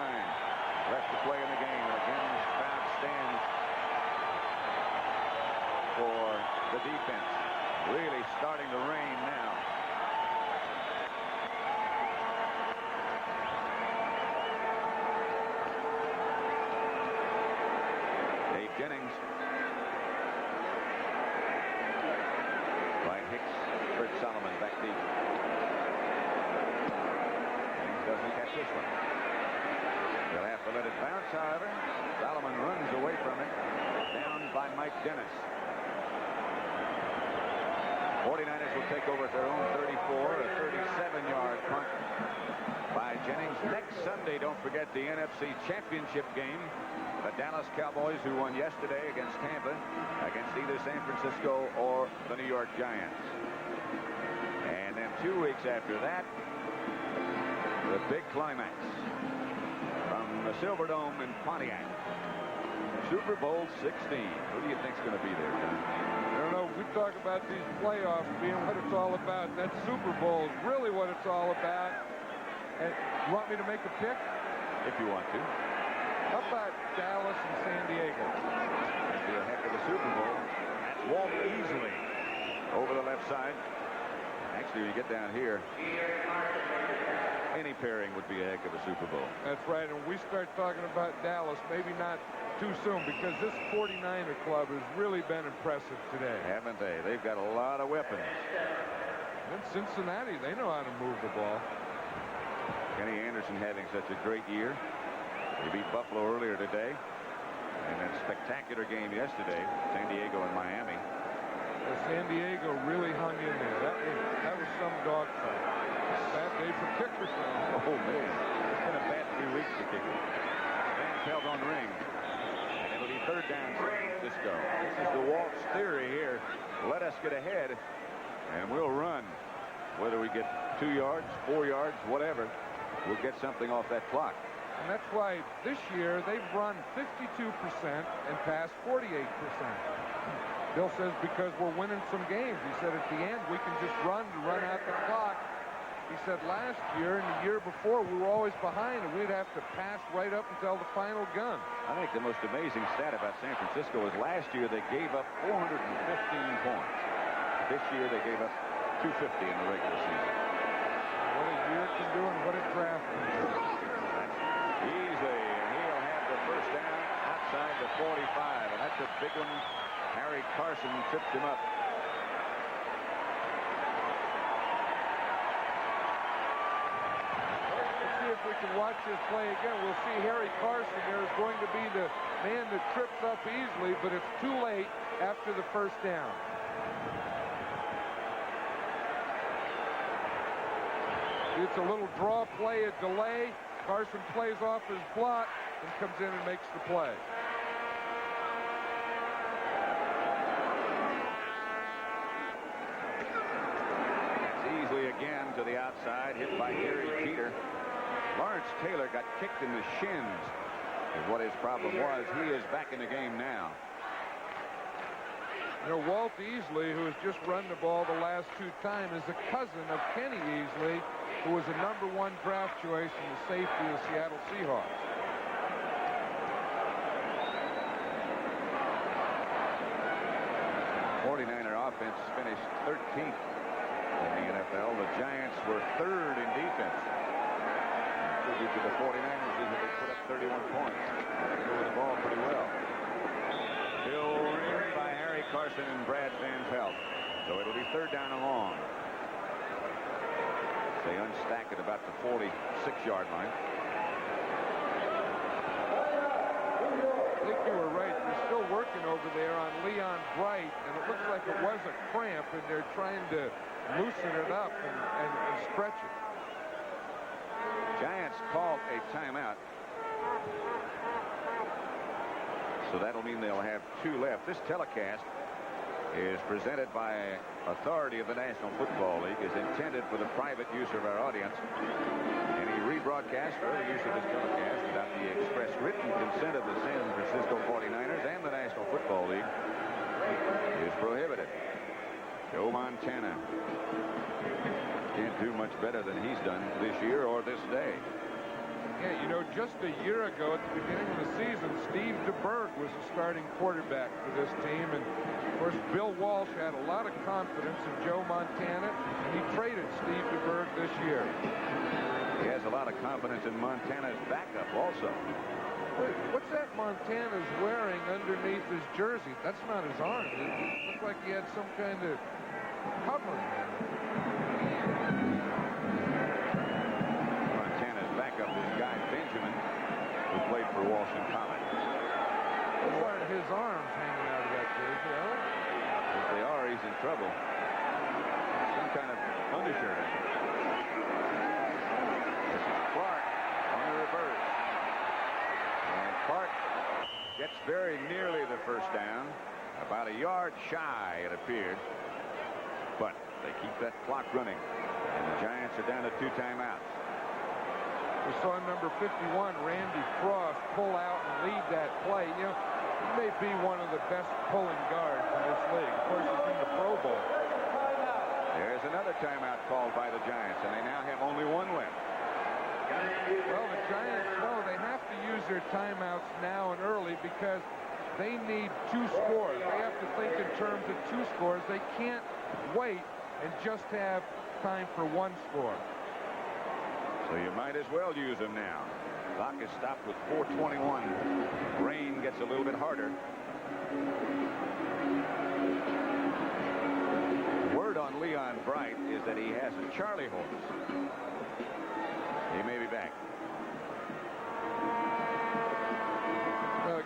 S1: left to play in the game. Again, this crowd stands for the defense. Really starting to rain now. Dave Jennings. Right, Hicks, Freddie Solomon back deep. Jennings doesn't catch this one. They'll have to let it bounce, however. Solomon runs away from it. Down by Mike Dennis. 49ers will take over at their own 34, a 37-yard punt by Jennings. Next Sunday, don't forget the NFC Championship game. The Dallas Cowboys, who won yesterday against Tampa, against either San Francisco or the New York Giants. And then 2 weeks after that, the big climax from the Silverdome in Pontiac. Super Bowl 16. Who do you think's going to be there, John?
S2: I don't know. We talk about these playoffs being what it's all about. That Super Bowl is really what it's all about. And you want me to make a pick?
S1: If you want to.
S2: How about Dallas and San Diego?
S1: That'd be a heck of a Super Bowl. That's Walt Easley over the left side. Actually, when you get down here, any pairing would be a heck of a Super Bowl.
S2: That's right. And when we start talking about Dallas, maybe not too soon, because this 49er club has really been impressive today.
S1: Haven't they? They've got a lot of weapons.
S2: And Cincinnati, they know how to move the ball.
S1: Kenny Anderson having such a great year. They beat Buffalo earlier today. And a spectacular game yesterday, San Diego and Miami.
S2: Well, San Diego really hung in there. That was some dogfight. Bad day for kickers now.
S1: Oh, man. It's been a bad 3 weeks for kickers. Van Pelt on the ring. And it'll be 3rd down San Francisco. This is the Walt's theory here. Let us get ahead, and we'll run. Whether we get 2 yards, 4 yards, whatever, we'll get something off that clock.
S2: And that's why this year they've run 52% and passed 48%. Bill says because we're winning some games. He said at the end we can just run out the clock. He said last year and the year before we were always behind and we'd have to pass right up until the final gun.
S1: I think the most amazing stat about San Francisco is last year they gave up 415 points. This year they gave up 250 in the regular season.
S2: What a year can do and what a draft can do.
S1: Easily, and he'll have the first down outside the 45, and that's a big one. Harry Carson tripped him up.
S2: Let's see if we can watch this play again. We'll see Harry Carson there is going to be the man that trips up easily, but it's too late after the first down. It's a little draw play, a delay. Carson plays off his block and comes in and makes the play.
S1: That's easily again to the outside, hit by Gary Jeter. Lawrence Taylor got kicked in the shins, is what his problem was. He is back in the game now.
S2: You know, Walt Easley, who has just run the ball the last 2 times, is a cousin of Kenny Easley, who was a #1 draft choice in the safety of the Seattle Seahawks.
S1: Offense finished 13th in the NFL. The Giants were 3rd in defense. Tribute to the 49ers is that they put up 31 points. They move the ball pretty well. Still in by Harry Carson and Brad Van Pelt. So it'll be 3rd down and long. They unstack at about the 46-yard line.
S2: I think you were right. They're still working over there on Leon Bright, and it looks like it was a cramp, and they're trying to loosen it up and stretch it.
S1: Giants called a timeout. So that'll mean they'll have 2 left. This telecast is presented by authority of the National Football League, is intended for the private use of our audience. Any rebroadcast or other use of this telecast without the express written consent of the San Francisco 49ers and the National Football League is prohibited. Joe Montana can't do much better than he's done this year or this day.
S2: Yeah, you know, just a year ago at the beginning of the season, Steve DeBerg was the starting quarterback for this team. And, of course, Bill Walsh had a lot of confidence in Joe Montana, and he traded Steve DeBerg this year.
S1: He has a lot of confidence in Montana's backup also.
S2: What's that Montana's wearing underneath his jersey? That's not his arm. It looked like he had some kind of covering.
S1: Montana's backup is Guy Benjamin, who played for Walsh in college.
S2: Those aren't his arms hanging out of that jersey, are they?
S1: If they are, he's in trouble. Some kind of undershirt. This is Clark on the reverse. And Clark gets very nearly the first down. About a yard shy, it appeared. But they keep that clock running. And the Giants are down to 2 timeouts.
S2: We saw number 51, Randy Cross, pull out and lead that play. You know, he may be one of the best pulling guards in this league. Of course, he's in the Pro Bowl.
S1: There's another timeout called by the Giants, and they now have only 1 left.
S2: Well, the Giants know they have to use their timeouts now and early because they need 2 scores. They have to think in terms of 2 scores. They can't wait and just have time for 1 score.
S1: So you might as well use them now. Clock is stopped with 4:21. Rain gets a little bit harder. Word on Leon Bright is that he has a Charlie horse. He may be back.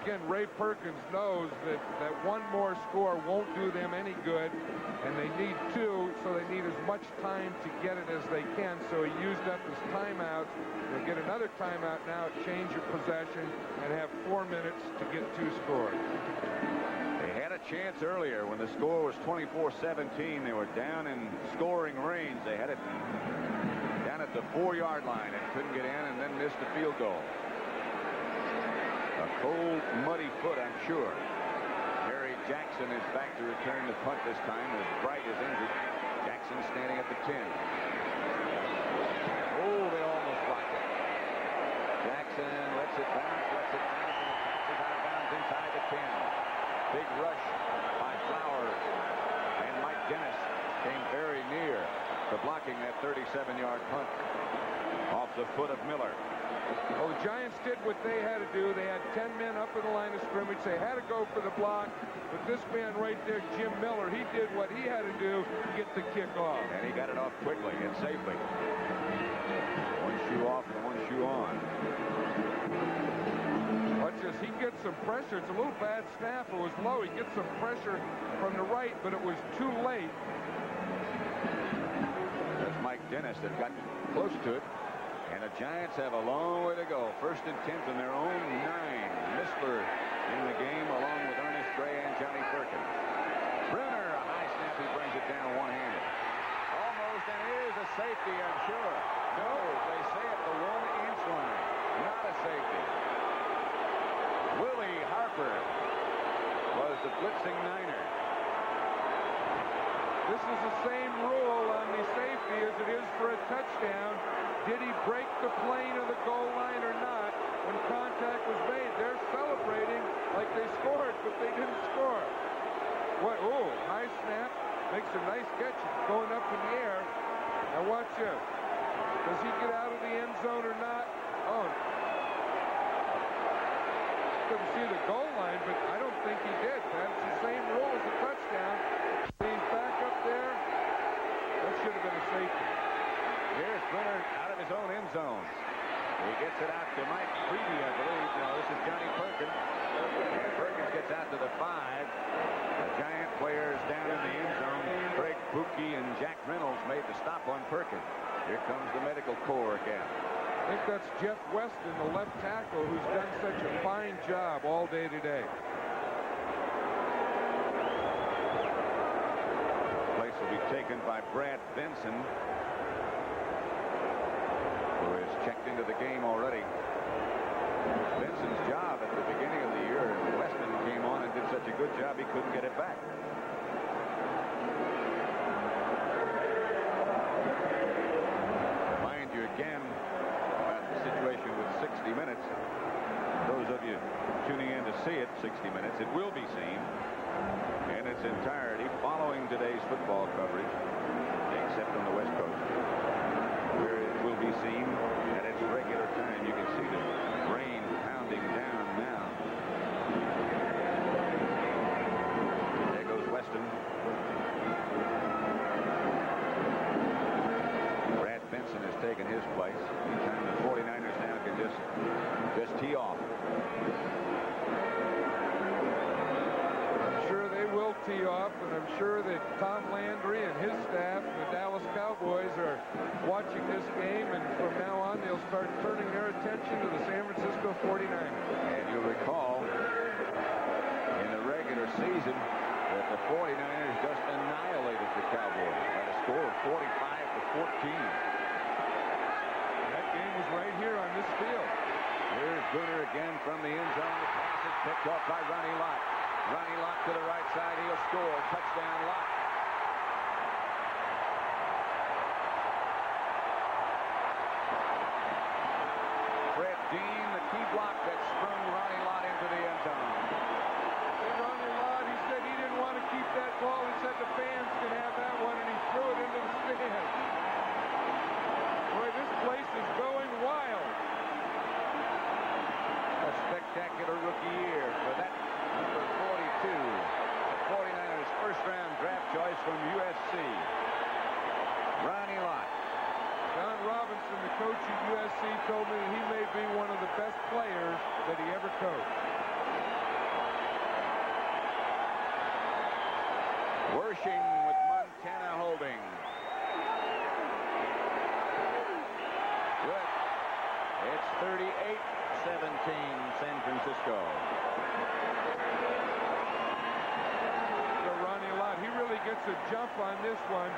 S2: Again, Ray Perkins knows that 1 more score won't do them any good, and they need 2, so they need as much time to get it as they can. So he used up his timeout. They'll get another timeout now, change of possession, and have 4 minutes to get 2 scores.
S1: They had a chance earlier when the score was 24-17. They were down in scoring range. They had it down at the 4-yard line and couldn't get in, and then missed the field goal. A cold, muddy foot, I'm sure. Harry Jackson is back to return the punt this time as Bright is injured. Jackson standing at the 10. bounds, lets it bounce, and it passes out of bounds inside the 10. Big rush by Flowers. And Mike Dennis came very near to blocking that 37-yard punt off the foot of Miller.
S2: Well, the Giants did what they had to do. They had 10 men up in the line of scrimmage. They had to go for the block. But this man right there, Jim Miller, he did what he had to do to get the kick off.
S1: And he got it off quickly and safely. One shoe off and one shoe on.
S2: Watch this. He gets some pressure. It's a little bad snap. It was low. He gets some pressure from the right, but it was too late.
S1: That's Mike Dennis that got close to it. And the Giants have a long way to go. 1st and 10 from their own 9. Missler in the game along with Earnest Gray and Johnny Perkins. Brunner, a high snap. He brings it down one-handed. Almost, and it is a safety, I'm sure. No, they say at the 1-inch line. Not a safety. Willie Harper was the blitzing Niner.
S2: This is the same rule on the safety as it is for a touchdown. Did he break the plane of the goal line or not when contact was made? They're celebrating like they scored, but they didn't score. What? Oh, high snap. Makes a nice catch. It's going up in the air. Now watch this. Does he get out of the end zone or not? Oh. Couldn't see the goal line, but I don't think he did. That's the same rule as the touchdown. He's back up there. That should have been a safety.
S1: Here's Brunner out of his own end zone. He gets it out to Mike Freeby, I believe. No, this is Johnny Perkins. And Perkins gets out to the 5. The Giant players down in the end zone. Craig Buki and Jack Reynolds made the stop on Perkins. Here comes the medical corps again.
S2: I think that's Jeff Weston, the left tackle, who's done such a fine job all day today.
S1: Place will be taken by Brad Benson, who is checked into the game already. Benson's job at the beginning of the year, and Weston came on and did such a good job he couldn't get it back. Remind you again about the situation with 60 Minutes. Those of you tuning in to see it, 60 Minutes, it will be seen in its entirety following today's football coverage, except on the West Coast, where it will be seen at its regular time. You can see the rain pounding down now. There goes Weston. Brad Benson has taken his place. Anytime the 49ers now can just tee off.
S2: I'm sure they will tee off, and I'm sure that Tom Landry and his staff, the Dallas Cowboys, are watching this game, and from now on they'll start turning their attention to the San Francisco 49ers.
S1: And you'll recall in the regular season that the 49ers just annihilated the Cowboys by a score of 45-14.
S2: That game was right here on this field.
S1: Here's Brunner again from the end zone. The pass is picked off by Ronnie Lott. Ronnie Lott to the right side. He'll score. Touchdown, Lott. Fred Dean, the key block that sprung Ronnie Lott into the end zone.
S2: And Ronnie Lott, he said he didn't want to keep that ball. He said the fans can have that one, and he threw it into the stands. Boy, this place is going wild.
S1: A spectacular rookie year for that number 42. The 49ers first-round draft choice from USC. Ronnie Lott.
S2: John Robinson, the coach at USC, told me he may be one of the best players that he ever coached.
S1: Wersching with Montana holding. Good. It's 38-17 San Francisco.
S2: So Ronnie Lott, he really gets a jump on this one.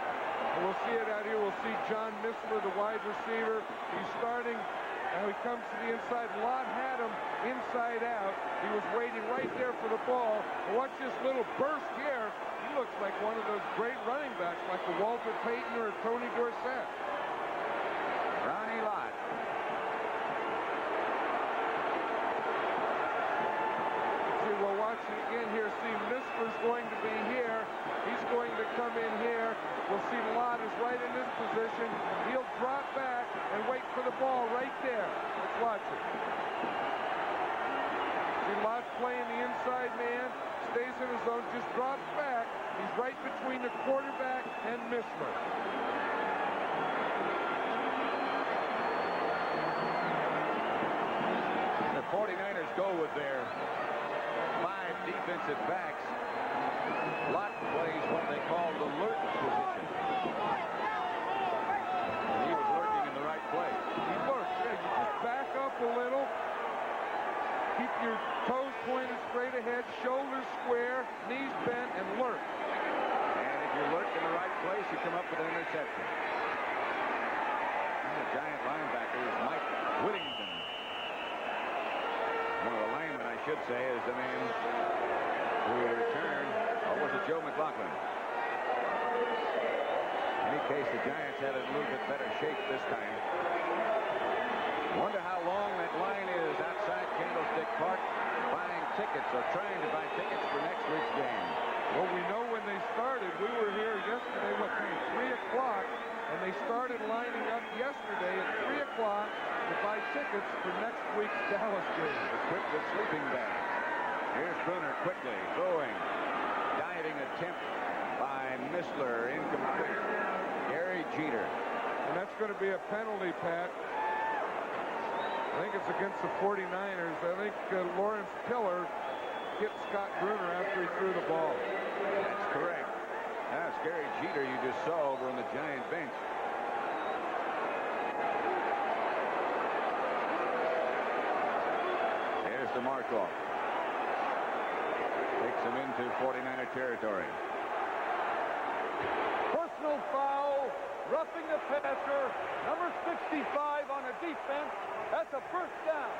S2: And we'll see it out here. We'll see John Missler, the wide receiver. He's starting. Now he comes to the inside. Lott had him inside out. He was waiting right there for the ball. And watch this little burst here. He looks like one of those great running backs, like a Walter Payton or a Tony Dorsett.
S1: Ronnie Lott.
S2: Missler's going to be here. He's going to come in here. We'll see Lott is right in this position. He'll drop back and wait for the ball right there. Let's watch it. See Lott playing the inside man. Stays in his zone, just drops back. He's right between the quarterback and Missler.
S1: The 49ers go with their 5 defensive backs. Lott plays what they call the lurk position. And he was lurking in the right place.
S2: He lurks. Yeah, you just back up a little. Keep your toes pointed straight ahead, shoulders square, knees bent, and lurk.
S1: And if you lurk in the right place, you come up with an interception. And the Giant linebacker is Mike Whittington. One of the linemen, I should say, is the man who returned. Or was it Joe McLaughlin? In any case, the Giants had it in a little bit better shape this time. Wonder how long that line is outside Candlestick Park buying tickets or trying to buy tickets for next week's game.
S2: Well, we know when they started. We were here yesterday, 3 o'clock, and they started lining up yesterday at 3 o'clock to buy tickets for next week's Dallas game.
S1: Equipped with sleeping bags. Here's Brunner quickly throwing. Diving attempt by Missler, incomplete. Gary Jeter.
S2: And that's going to be a penalty, Pat. I think it's against the 49ers. I think Lawrence Tiller hit Scott Brunner after he threw the ball.
S1: That's correct. That's Gary Jeter you just saw over on the Giant bench. Here's the mark-off. Takes him into 49er territory.
S3: Personal foul, roughing the passer, number 65 on the defense. That's a first down.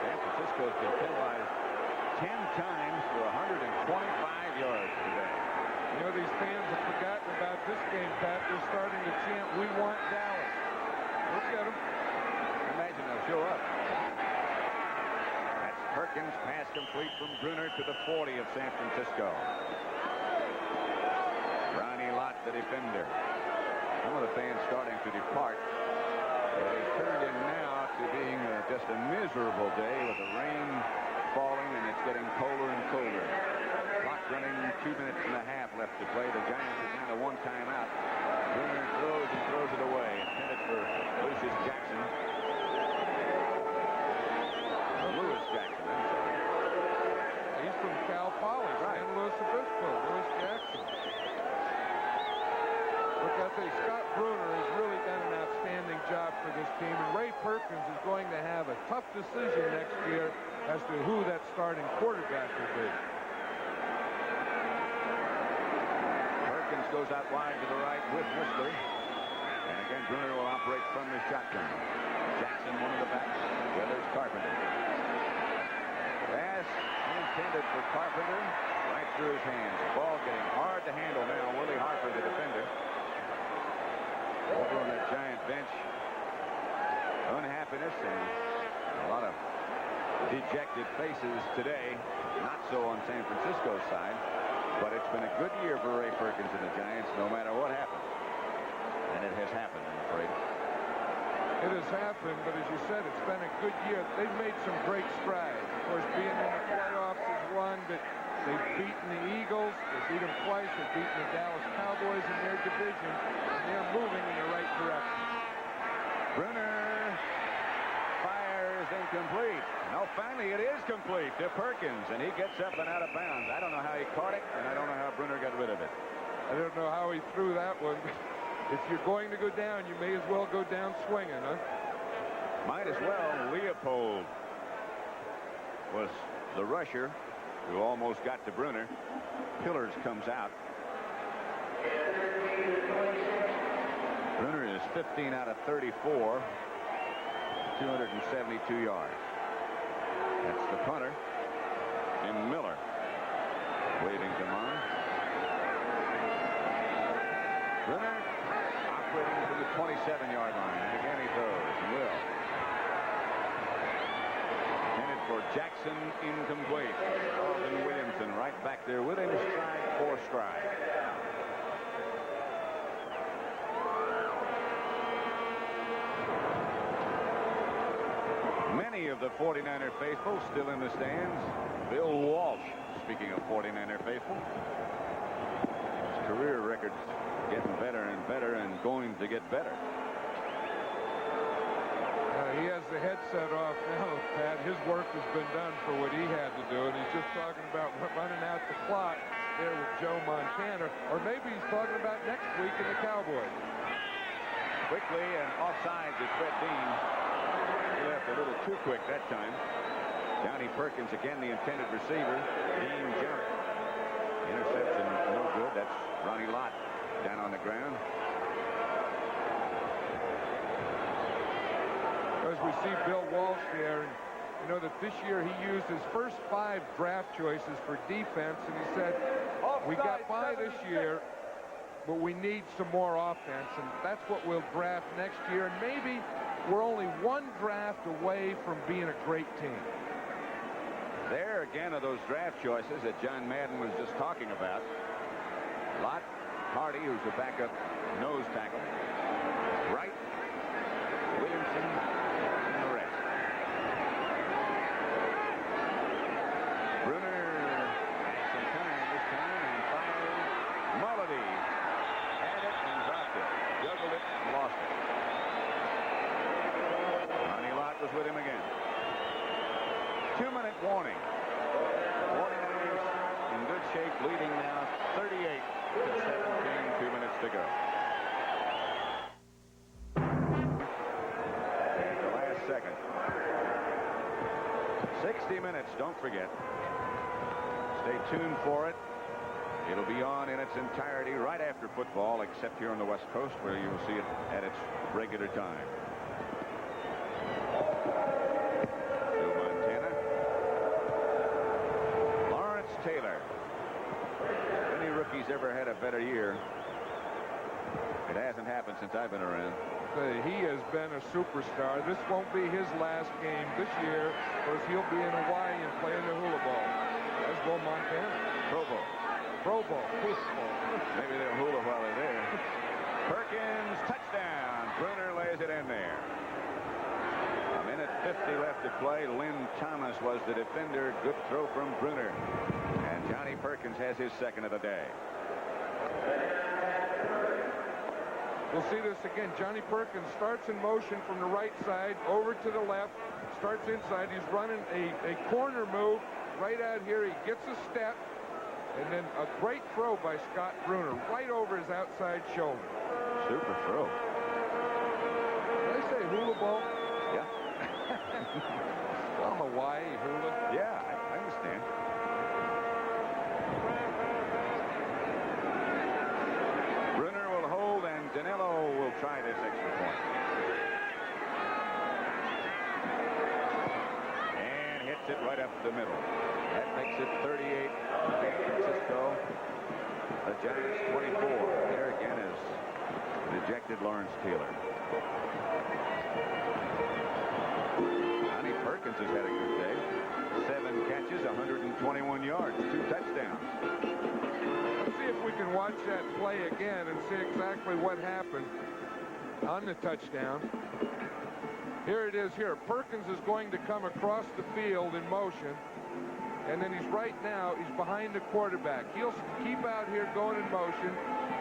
S1: San Francisco's been penalized 10 times for 125 yards today.
S2: You know, these fans have forgotten about this game, Pat. They're starting to chant, "We want Dallas." Look at them.
S1: Imagine they'll show up. That's Perkins, pass complete from Brunner to the 40 of San Francisco. Ronnie Lott, the defender. Some of the fans starting to depart. It has turned in now to being just a miserable day with the rain falling, and it's getting colder and colder. Clock running, 2 minutes and a half left to play. The Giants are down to 1 timeout. Brunner throws and throws it away. Intended for Lucius Jackson. Lewis Jackson, I'm sorry.
S2: He's from Cal Poly, right? San Luis Obispo, Lewis Jackson. Look, I think Scott Brunner has really done an outstanding job for this team, and Ray Perkins is going to have a tough decision next year as to who that starting quarterback will be.
S1: Perkins goes out wide to the right with Missler. And again, Brunner will operate from the shotgun. Jackson, one of the backs. The other's Carpenter. Pass intended for Carpenter. Right through his hands. Ball getting hard to handle now. Willie Harper, the defender. Over on that Giant bench. Unhappiness and a lot of dejected faces today. Not so on San Francisco's side. But it's been a good year for Ray Perkins and the Giants, no matter what happens. And it has happened, I'm afraid.
S2: It has happened, but as you said, it's been a good year. They've made some great strides. Of course, being in the playoffs is one, but they've beaten the Eagles. They've beaten them twice. They've beaten the Dallas Cowboys in their division, and they're moving in the right direction.
S1: Brunner fires incomplete. No, finally it is complete to Perkins, and he gets up and out of bounds. I don't know how he caught it, and I don't know how Brunner got rid of it.
S2: I don't know how he threw that one. If you're going to go down, you may as well go down swinging, huh?
S1: Might as well. Leopold was the rusher who almost got to Brunner. Pillars comes out. Brunner is 15 out of 34. 272 yards. That's the punter. And Miller waving them on. Brunner operating to the 27-yard line. And again he throws. And will. Intended for Jackson incomplete. Alden Williamson right back there with him, stride for stride. Many of the 49er faithful still in the stands. Bill Walsh, speaking of 49er faithful. His career record's getting better and better and going to get better.
S2: He has the headset off now, Pat. His work has been done for what he had to do, and he's just talking about running out the clock there with Joe Montana, or maybe he's talking about next week in the Cowboys.
S1: Quickly and offsides is Fred Dean. He left a little too quick that time. Johnny Perkins again the intended receiver. Dean jumped. Interception no good. That's Ronnie Lott down on the ground.
S2: As we see Bill Walsh there, and you know that this year he used his first 5 draft choices for defense, and he said, we got by this year, but we need some more offense, and that's what we'll draft next year. And maybe we're only 1 draft away from being a great team.
S1: There again are those draft choices that John Madden was just talking about. Lott, Hardy, who's the backup nose tackle. Wright, Williamson, and the rest. Brunner had some time this time and fired. Mulledy had it and dropped it. Juggled it and lost it. Ronnie Lott was with him again. 2-minute warning. 49ers in good shape, leading now 38 to 17. 2 minutes to go. At the last second. 60 minutes, don't forget. Stay tuned for it. It'll be on in its entirety right after football, except here on the West Coast, where you'll see it at its regular time. Joe Montana. Lawrence Taylor. Any rookies ever had a better year? It hasn't happened since I've been around.
S2: He has been a superstar. This won't be his last game this year, because he'll be in Hawaii and playing the hula ball. Let's go Montana.
S1: Pro Bowl.
S2: Pro Bowl.
S1: Maybe they'll hula while they're there. Perkins, touchdown. Brunner lays it in there. A minute 50 left to play. Lynn Thomas was the defender. Good throw from Brunner. And Johnny Perkins has his second of the day.
S2: We'll see this again. Johnny Perkins starts in motion from the right side over to the left. Starts inside. He's running a corner move right out here. He gets a step. And then a great throw by Scott Brunner right over his outside shoulder.
S1: Super throw.
S2: Did I say hula ball?
S1: Yeah.
S2: Well, Hawaii hula.
S1: Yeah, I understand. Brunner will hold, and Danelo will try this extra point. And hits it right up the middle. That makes it 38 San Francisco. The Giants 24. There again is dejected Lawrence Taylor. Johnny Perkins has had a good day. 7 catches, 121 yards, 2 touchdowns.
S2: Let's see if we can watch that play again and see exactly what happened on the touchdown. Here it is here. Perkins is going to come across the field in motion. And then he's right now, he's behind the quarterback. He'll keep out here going in motion,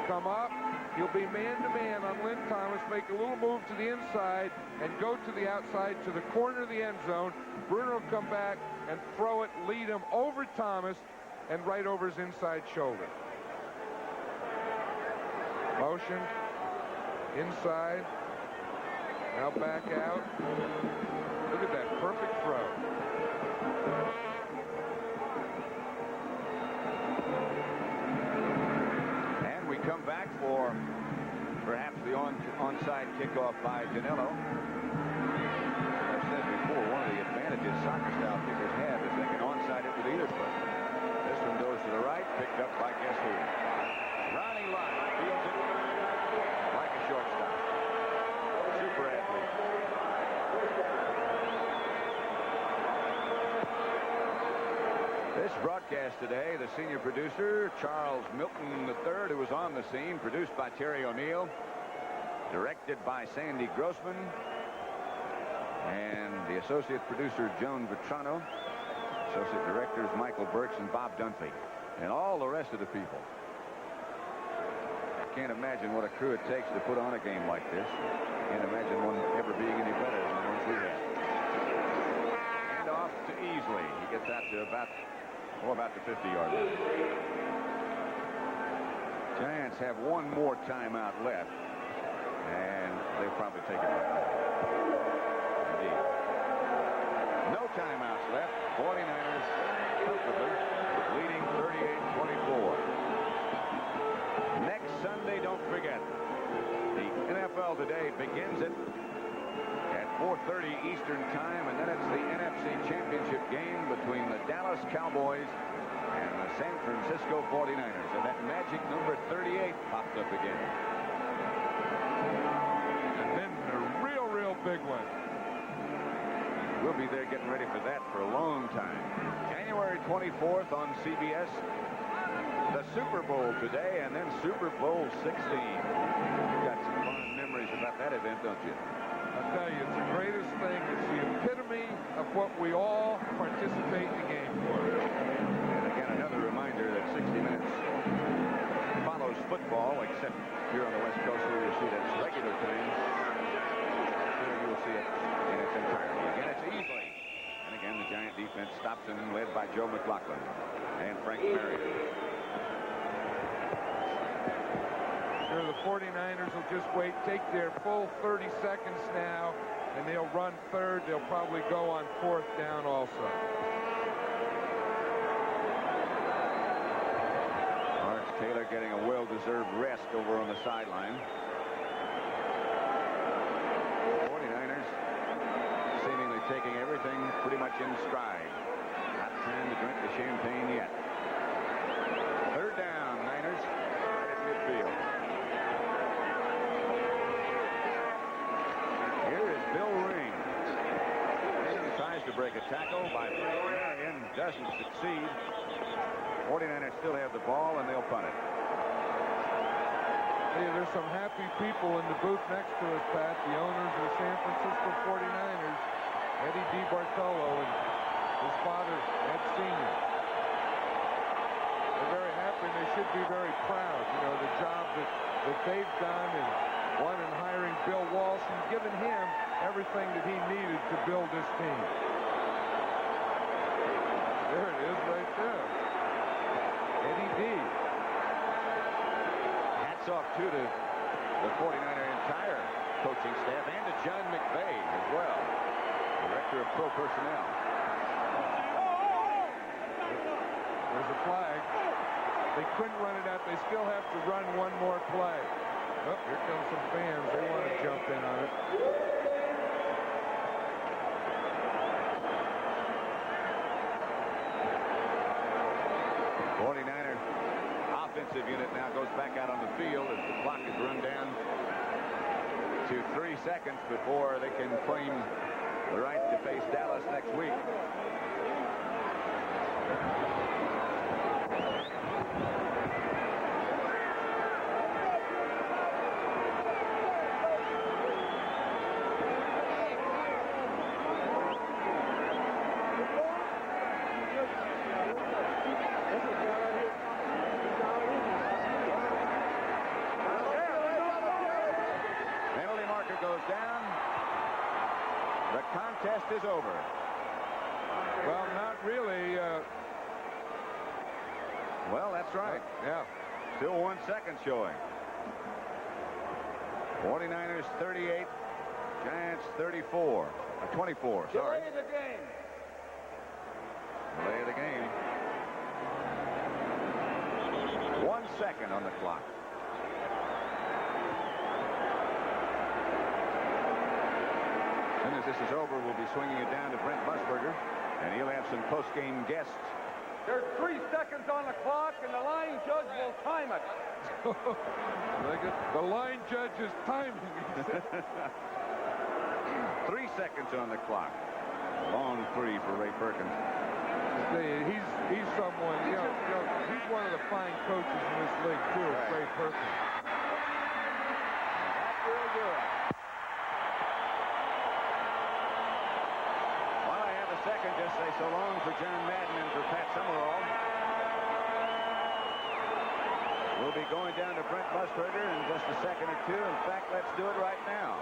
S2: come up. He'll be man-to-man on Lynn Thomas, make a little move to the inside, and go to the outside to the corner of the end zone. Brunner will come back and throw it, lead him over Thomas, and right over his inside shoulder. Motion, inside, now back out. Look at that perfect throw.
S1: Come back for perhaps the onside kickoff by Danelo. I've said before, one of the advantages soccer style kickers have is they can onside it with either foot. This one goes to the right, picked up by guess who? Ronnie Lott fields it like a shortstop. Super athlete. broadcast today, the senior producer, Charles Milton III, who was on the scene, produced by Terry O'Neill, directed by Sandy Grossman, and the associate producer, Joan Vitrano, associate directors, Michael Birch and Bob Dunphy, and all the rest of the people. Can't imagine what a crew it takes to put on a game like this. Can't imagine one ever being any better than the ones we have. And off to Easley. He gets out to about the 50-yard line. Giants have one more timeout left, and they'll probably take it right now. Indeed. No timeouts left. 49ers comfortably leading 38-24. Next Sunday, don't forget, the NFL Today begins it at 4:30 Eastern Time, and then it's the NFC Championship game between the Dallas Cowboys and the San Francisco 49ers. And that magic number 38 popped up again.
S2: And then the real big one.
S1: We'll be there getting ready for that for a long time. January 24th on CBS. The Super Bowl today, and then Super Bowl 16. You've got some fond memories about that event, don't you?
S2: I tell you, it's the greatest thing. It's the epitome of what we all participate in the game for.
S1: And again, another reminder that 60 Minutes follows football, except here on the West Coast where you'll see that it's regular time. Here you'll see it in its entirety. Again, it's Easley. And again, the Giant defense stops him, led by Joe McLaughlin and Frank Marion.
S2: Sure, the 49ers will just wait, take their full 30 seconds now, and they'll run third. They'll probably go on fourth down also.
S1: Lawrence Taylor getting a well-deserved rest over on the sideline. 49ers seemingly taking everything pretty much in stride. Not time to drink the champagne yet. Third down, Niners right at midfield. Here is Bill Ring. Ring tries to break a tackle by Frank Marion. Doesn't succeed. 49ers still have the ball, and they'll punt it.
S2: Hey, there's some happy people in the booth next to us, Pat. The owners of the San Francisco 49ers, Eddie DeBartolo and his father, Ed Sr. They're very happy, and they should be very proud. You know, the job that they've done, and one in hiring Bill Walsh and giving him everything that he needed to build this team. There it is right there. Eddie D.
S1: Hats off to the 49er entire coaching staff and to John McVay as well, director of pro personnel.
S2: There's a flag. They couldn't run it out. They still have to run one more play. Oh, here come some fans. They want to jump in on it.
S1: 49er offensive unit now goes back out on the field as the clock is run down to 3 seconds before they can claim the right to face Dallas next week. Test is over.
S2: Well, not really.
S1: Well, that's right.
S2: Yeah.
S1: Still 1 second showing. 49ers 38, Giants 34. 24, sorry.
S3: Delay the game.
S1: Delay of the game. 1 second on the clock. As this is over, we'll be swinging it down to Brent Musburger, and he'll have some post-game guests.
S3: There's 3 seconds on the clock, and the line judge will time it.
S2: The line judge is timing.
S1: 3 seconds on the clock. Long three for Ray Perkins.
S2: He's someone, he's one of the fine coaches in this league, too, Ray Wersching.
S1: That will do it. While I have a second, just say so long for John Madden and for Pat Summerall. We'll be going down to Brent Musburger in just a second or two. In fact, let's do it right now.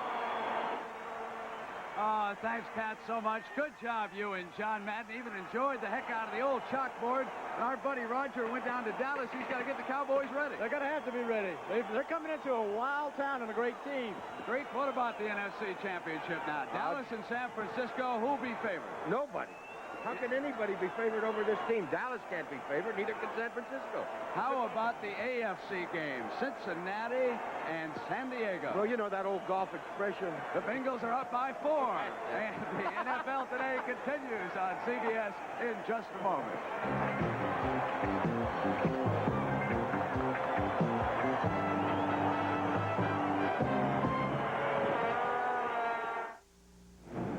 S13: Oh, thanks, Pat, so much. Good job, you and John Madden. Even enjoyed the heck out of the old chalkboard. And our buddy Roger went down to Dallas. He's got to get the Cowboys ready.
S14: They're going to have to be ready. They're coming into a wild town and a great team.
S13: Great. What about the NFC Championship now? Dallas and San Francisco, who'll be favored?
S14: Nobody. How can anybody be favored over this team? Dallas can't be favored, neither can San Francisco.
S13: How about the AFC game? Cincinnati and San Diego.
S14: Well, you know that old golf expression.
S13: The Bengals are up by 4. And the NFL Today continues on CBS in just a moment.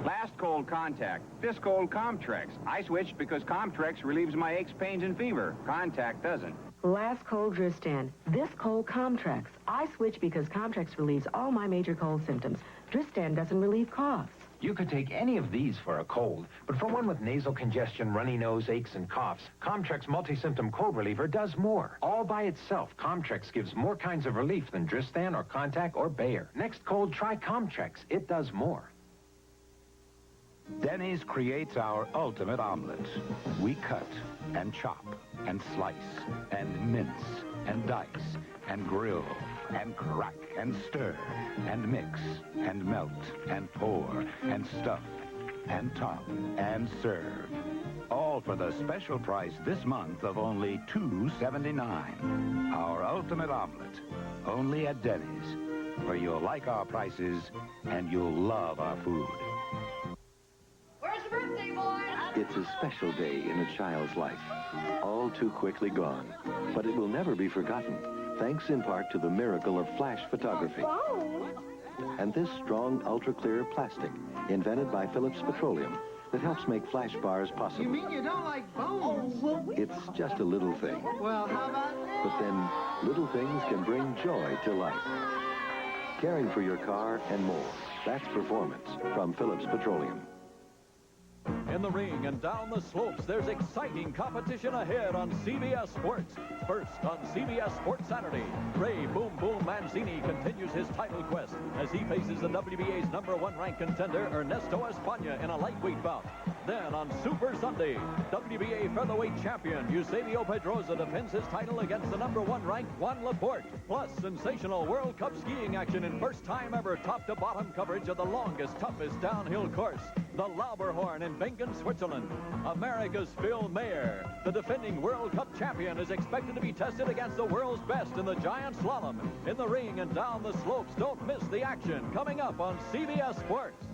S15: Last cold contact. This cold Comtrex. I switched because Comtrex relieves my aches, pains, and fever. Contact doesn't.
S16: Last cold Dristan. This cold Comtrex. I switch because Comtrex relieves all my major cold symptoms. Dristan doesn't relieve coughs.
S17: You could take any of these for a cold, but for one with nasal congestion, runny nose, aches, and coughs, Comtrex Multi-Symptom Cold Reliever does more. All by itself, Comtrex gives more kinds of relief than Dristan or Contac or Bayer. Next cold, try Comtrex. It does more.
S18: Denny's creates our ultimate omelet. We cut and chop and slice and mince and dice and grill and crack and stir and mix and melt and pour and stuff and top and serve. All for the special price this month of only $2.79. Our ultimate omelet, only at Denny's, where you'll like our prices and you'll love our food.
S19: Where's the birthday boy?
S20: It's a special day in a child's life, all too quickly gone, but it will never be forgotten, thanks in part to the miracle of flash photography. And this strong, ultra-clear plastic, invented by Phillips Petroleum, that helps make flash bars possible.
S19: You mean you don't like bones?
S20: It's just a little thing,
S19: Well, how about that?
S20: but then little things can bring joy to life. Caring for your car and more. That's performance from Phillips Petroleum.
S21: In the ring and down the slopes, there's exciting competition ahead on CBS Sports. First on CBS Sports Saturday, Ray Boom Boom Mancini continues his title quest as he faces the WBA's #1 ranked contender Ernesto España in a lightweight bout. Then on Super Sunday, WBA featherweight champion Eusebio Pedroza defends his title against the #1 ranked Juan Laporte. Plus, sensational World Cup skiing action in first-time ever top-to-bottom coverage of the longest, toughest downhill course, the Lauberhorn in Bingen, Switzerland. America's Phil Mayer, the defending World Cup champion, is expected to be tested against the world's best in the giant slalom. In the ring and down the slopes, don't miss the action coming up on CBS Sports.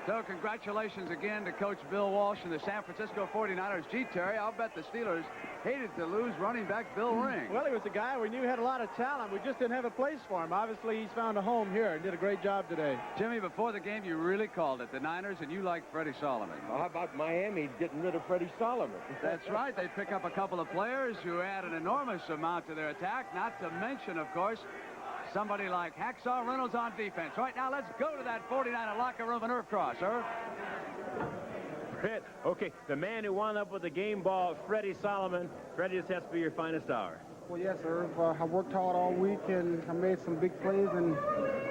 S13: So congratulations again to Coach Bill Walsh and the San Francisco 49ers. Gee, Terry, I'll bet the Steelers hated to lose running back Bill Ring.
S14: Well, he was a guy we knew had a lot of talent. We just didn't have a place for him. Obviously, he's found a home here and did a great job today.
S13: Jimmy, before the game, you really called it, the Niners, and you liked Freddie Solomon.
S14: Well, how about Miami getting rid of Freddie Solomon?
S13: That's right. They pick up a couple of players who add an enormous amount to their attack, not to mention, of course, somebody like Hacksaw Reynolds on defense. Right now, let's go to that 49er locker room in Irv Cross, Irv.
S22: Brett, okay, the man who wound up with the game ball, Freddie Solomon. Freddie, this has to be your finest hour.
S23: Well, yes, Irv. I worked hard all week, and I made some big plays, and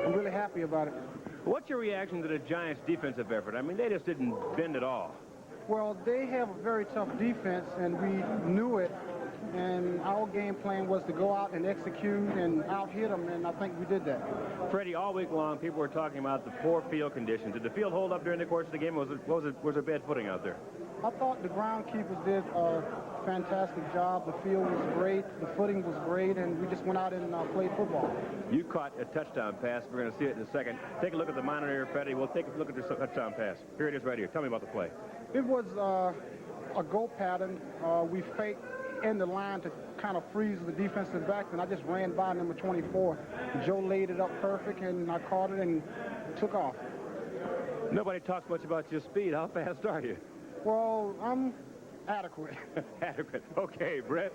S23: I'm really happy about it.
S22: What's your reaction to the Giants' defensive effort? I mean, they just didn't bend at all.
S23: Well, they have a very tough defense, and we knew it. And our game plan was to go out and execute and out-hit them, and I think we did that.
S22: Freddie, all week long, people were talking about the poor field conditions. Did the field hold up during the course of the game, or was it bad footing out there?
S23: I thought the groundkeepers did a fantastic job. The field was great, the footing was great, and we just went out and played football.
S22: You caught a touchdown pass. We're going to see it in a second. Take a look at the monitor here, Freddie. We'll take a look at the touchdown pass. Here it is right here. Tell me about the play.
S23: It was a go pattern. We faked in the line to kind of freeze the defensive back, and I just ran by number 24. Joe laid it up perfect, and I caught it and took off.
S22: Nobody talks much about your speed. How fast are you?
S23: Well, I'm adequate.
S22: Adequate. Okay, Brett.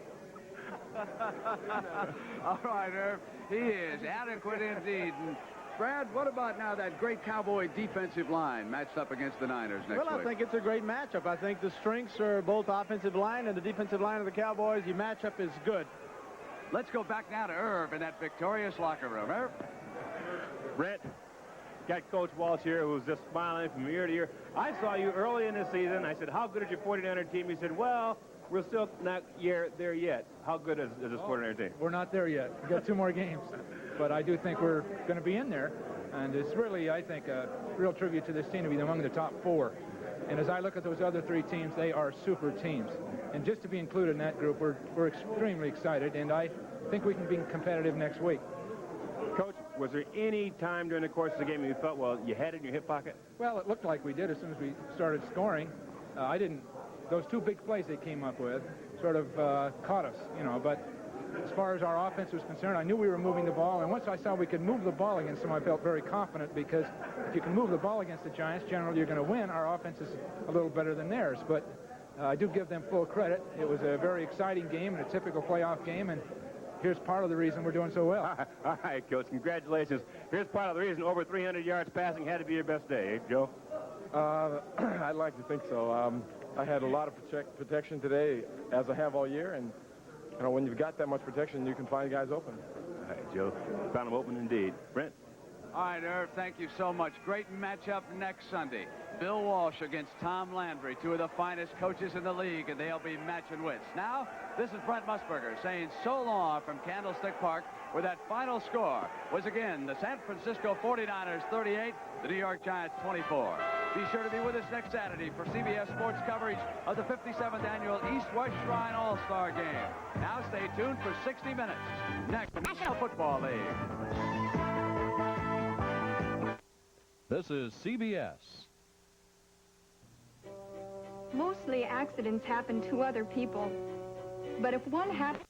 S13: All right, Irv. He is adequate indeed. And Brad, what about now that great Cowboy defensive line matched up against the Niners next week?
S14: Well, I think it's a great matchup. I think the strengths are both offensive line and the defensive line of the Cowboys. The matchup is good.
S13: Let's go back now to Irv in that victorious locker room. Irv?
S22: Brett, got Coach Walsh here who's just smiling from ear to ear. I saw you early in the season. I said, how good is your 49er team? He said, well, we're still not there yet. How good is this 49er team?
S4: We're not there yet. We've got 2 more games. But I do think we're going to be in there. And it's really, I think, a real tribute to this team to be among the top 4. And as I look at those other 3 teams, they are super teams. And just to be included in that group, we're extremely excited. And I think we can be competitive next week.
S22: Coach, was there any time during the course of the game you felt, well, you had it in your hip pocket?
S4: Well, it looked like we did as soon as we started scoring. Those 2 big plays they came up with sort of caught us, you know. But as far as our offense was concerned, I knew we were moving the ball. And once I saw we could move the ball against them, I felt very confident because if you can move the ball against the Giants, generally you're going to win. Our offense is a little better than theirs. But I do give them full credit. It was a very exciting game and a typical playoff game. And here's part of the reason we're doing so well.
S22: All right, Coach, congratulations. Here's part of the reason over 300 yards passing had to be your best day, eh, Joe?
S7: I'd like to think so. I had a lot of protection today, as I have all year, and you know, when you've got that much protection, you can find guys open.
S22: All right, Joe. Found them open indeed. Brent?
S13: All right, Irv, thank you so much. Great matchup next Sunday. Bill Walsh against Tom Landry, 2 of the finest coaches in the league, and they'll be matching wits. Now, this is Brent Musburger saying so long from Candlestick Park, where that final score was again the San Francisco 49ers 38, the New York Giants 24. Be sure to be with us next Saturday for CBS Sports coverage of the 57th annual East-West Shrine All-Star Game. Now stay tuned for 60 Minutes. Next, the National Football League.
S21: This is CBS.
S9: Mostly accidents happen to other people. But if one happens...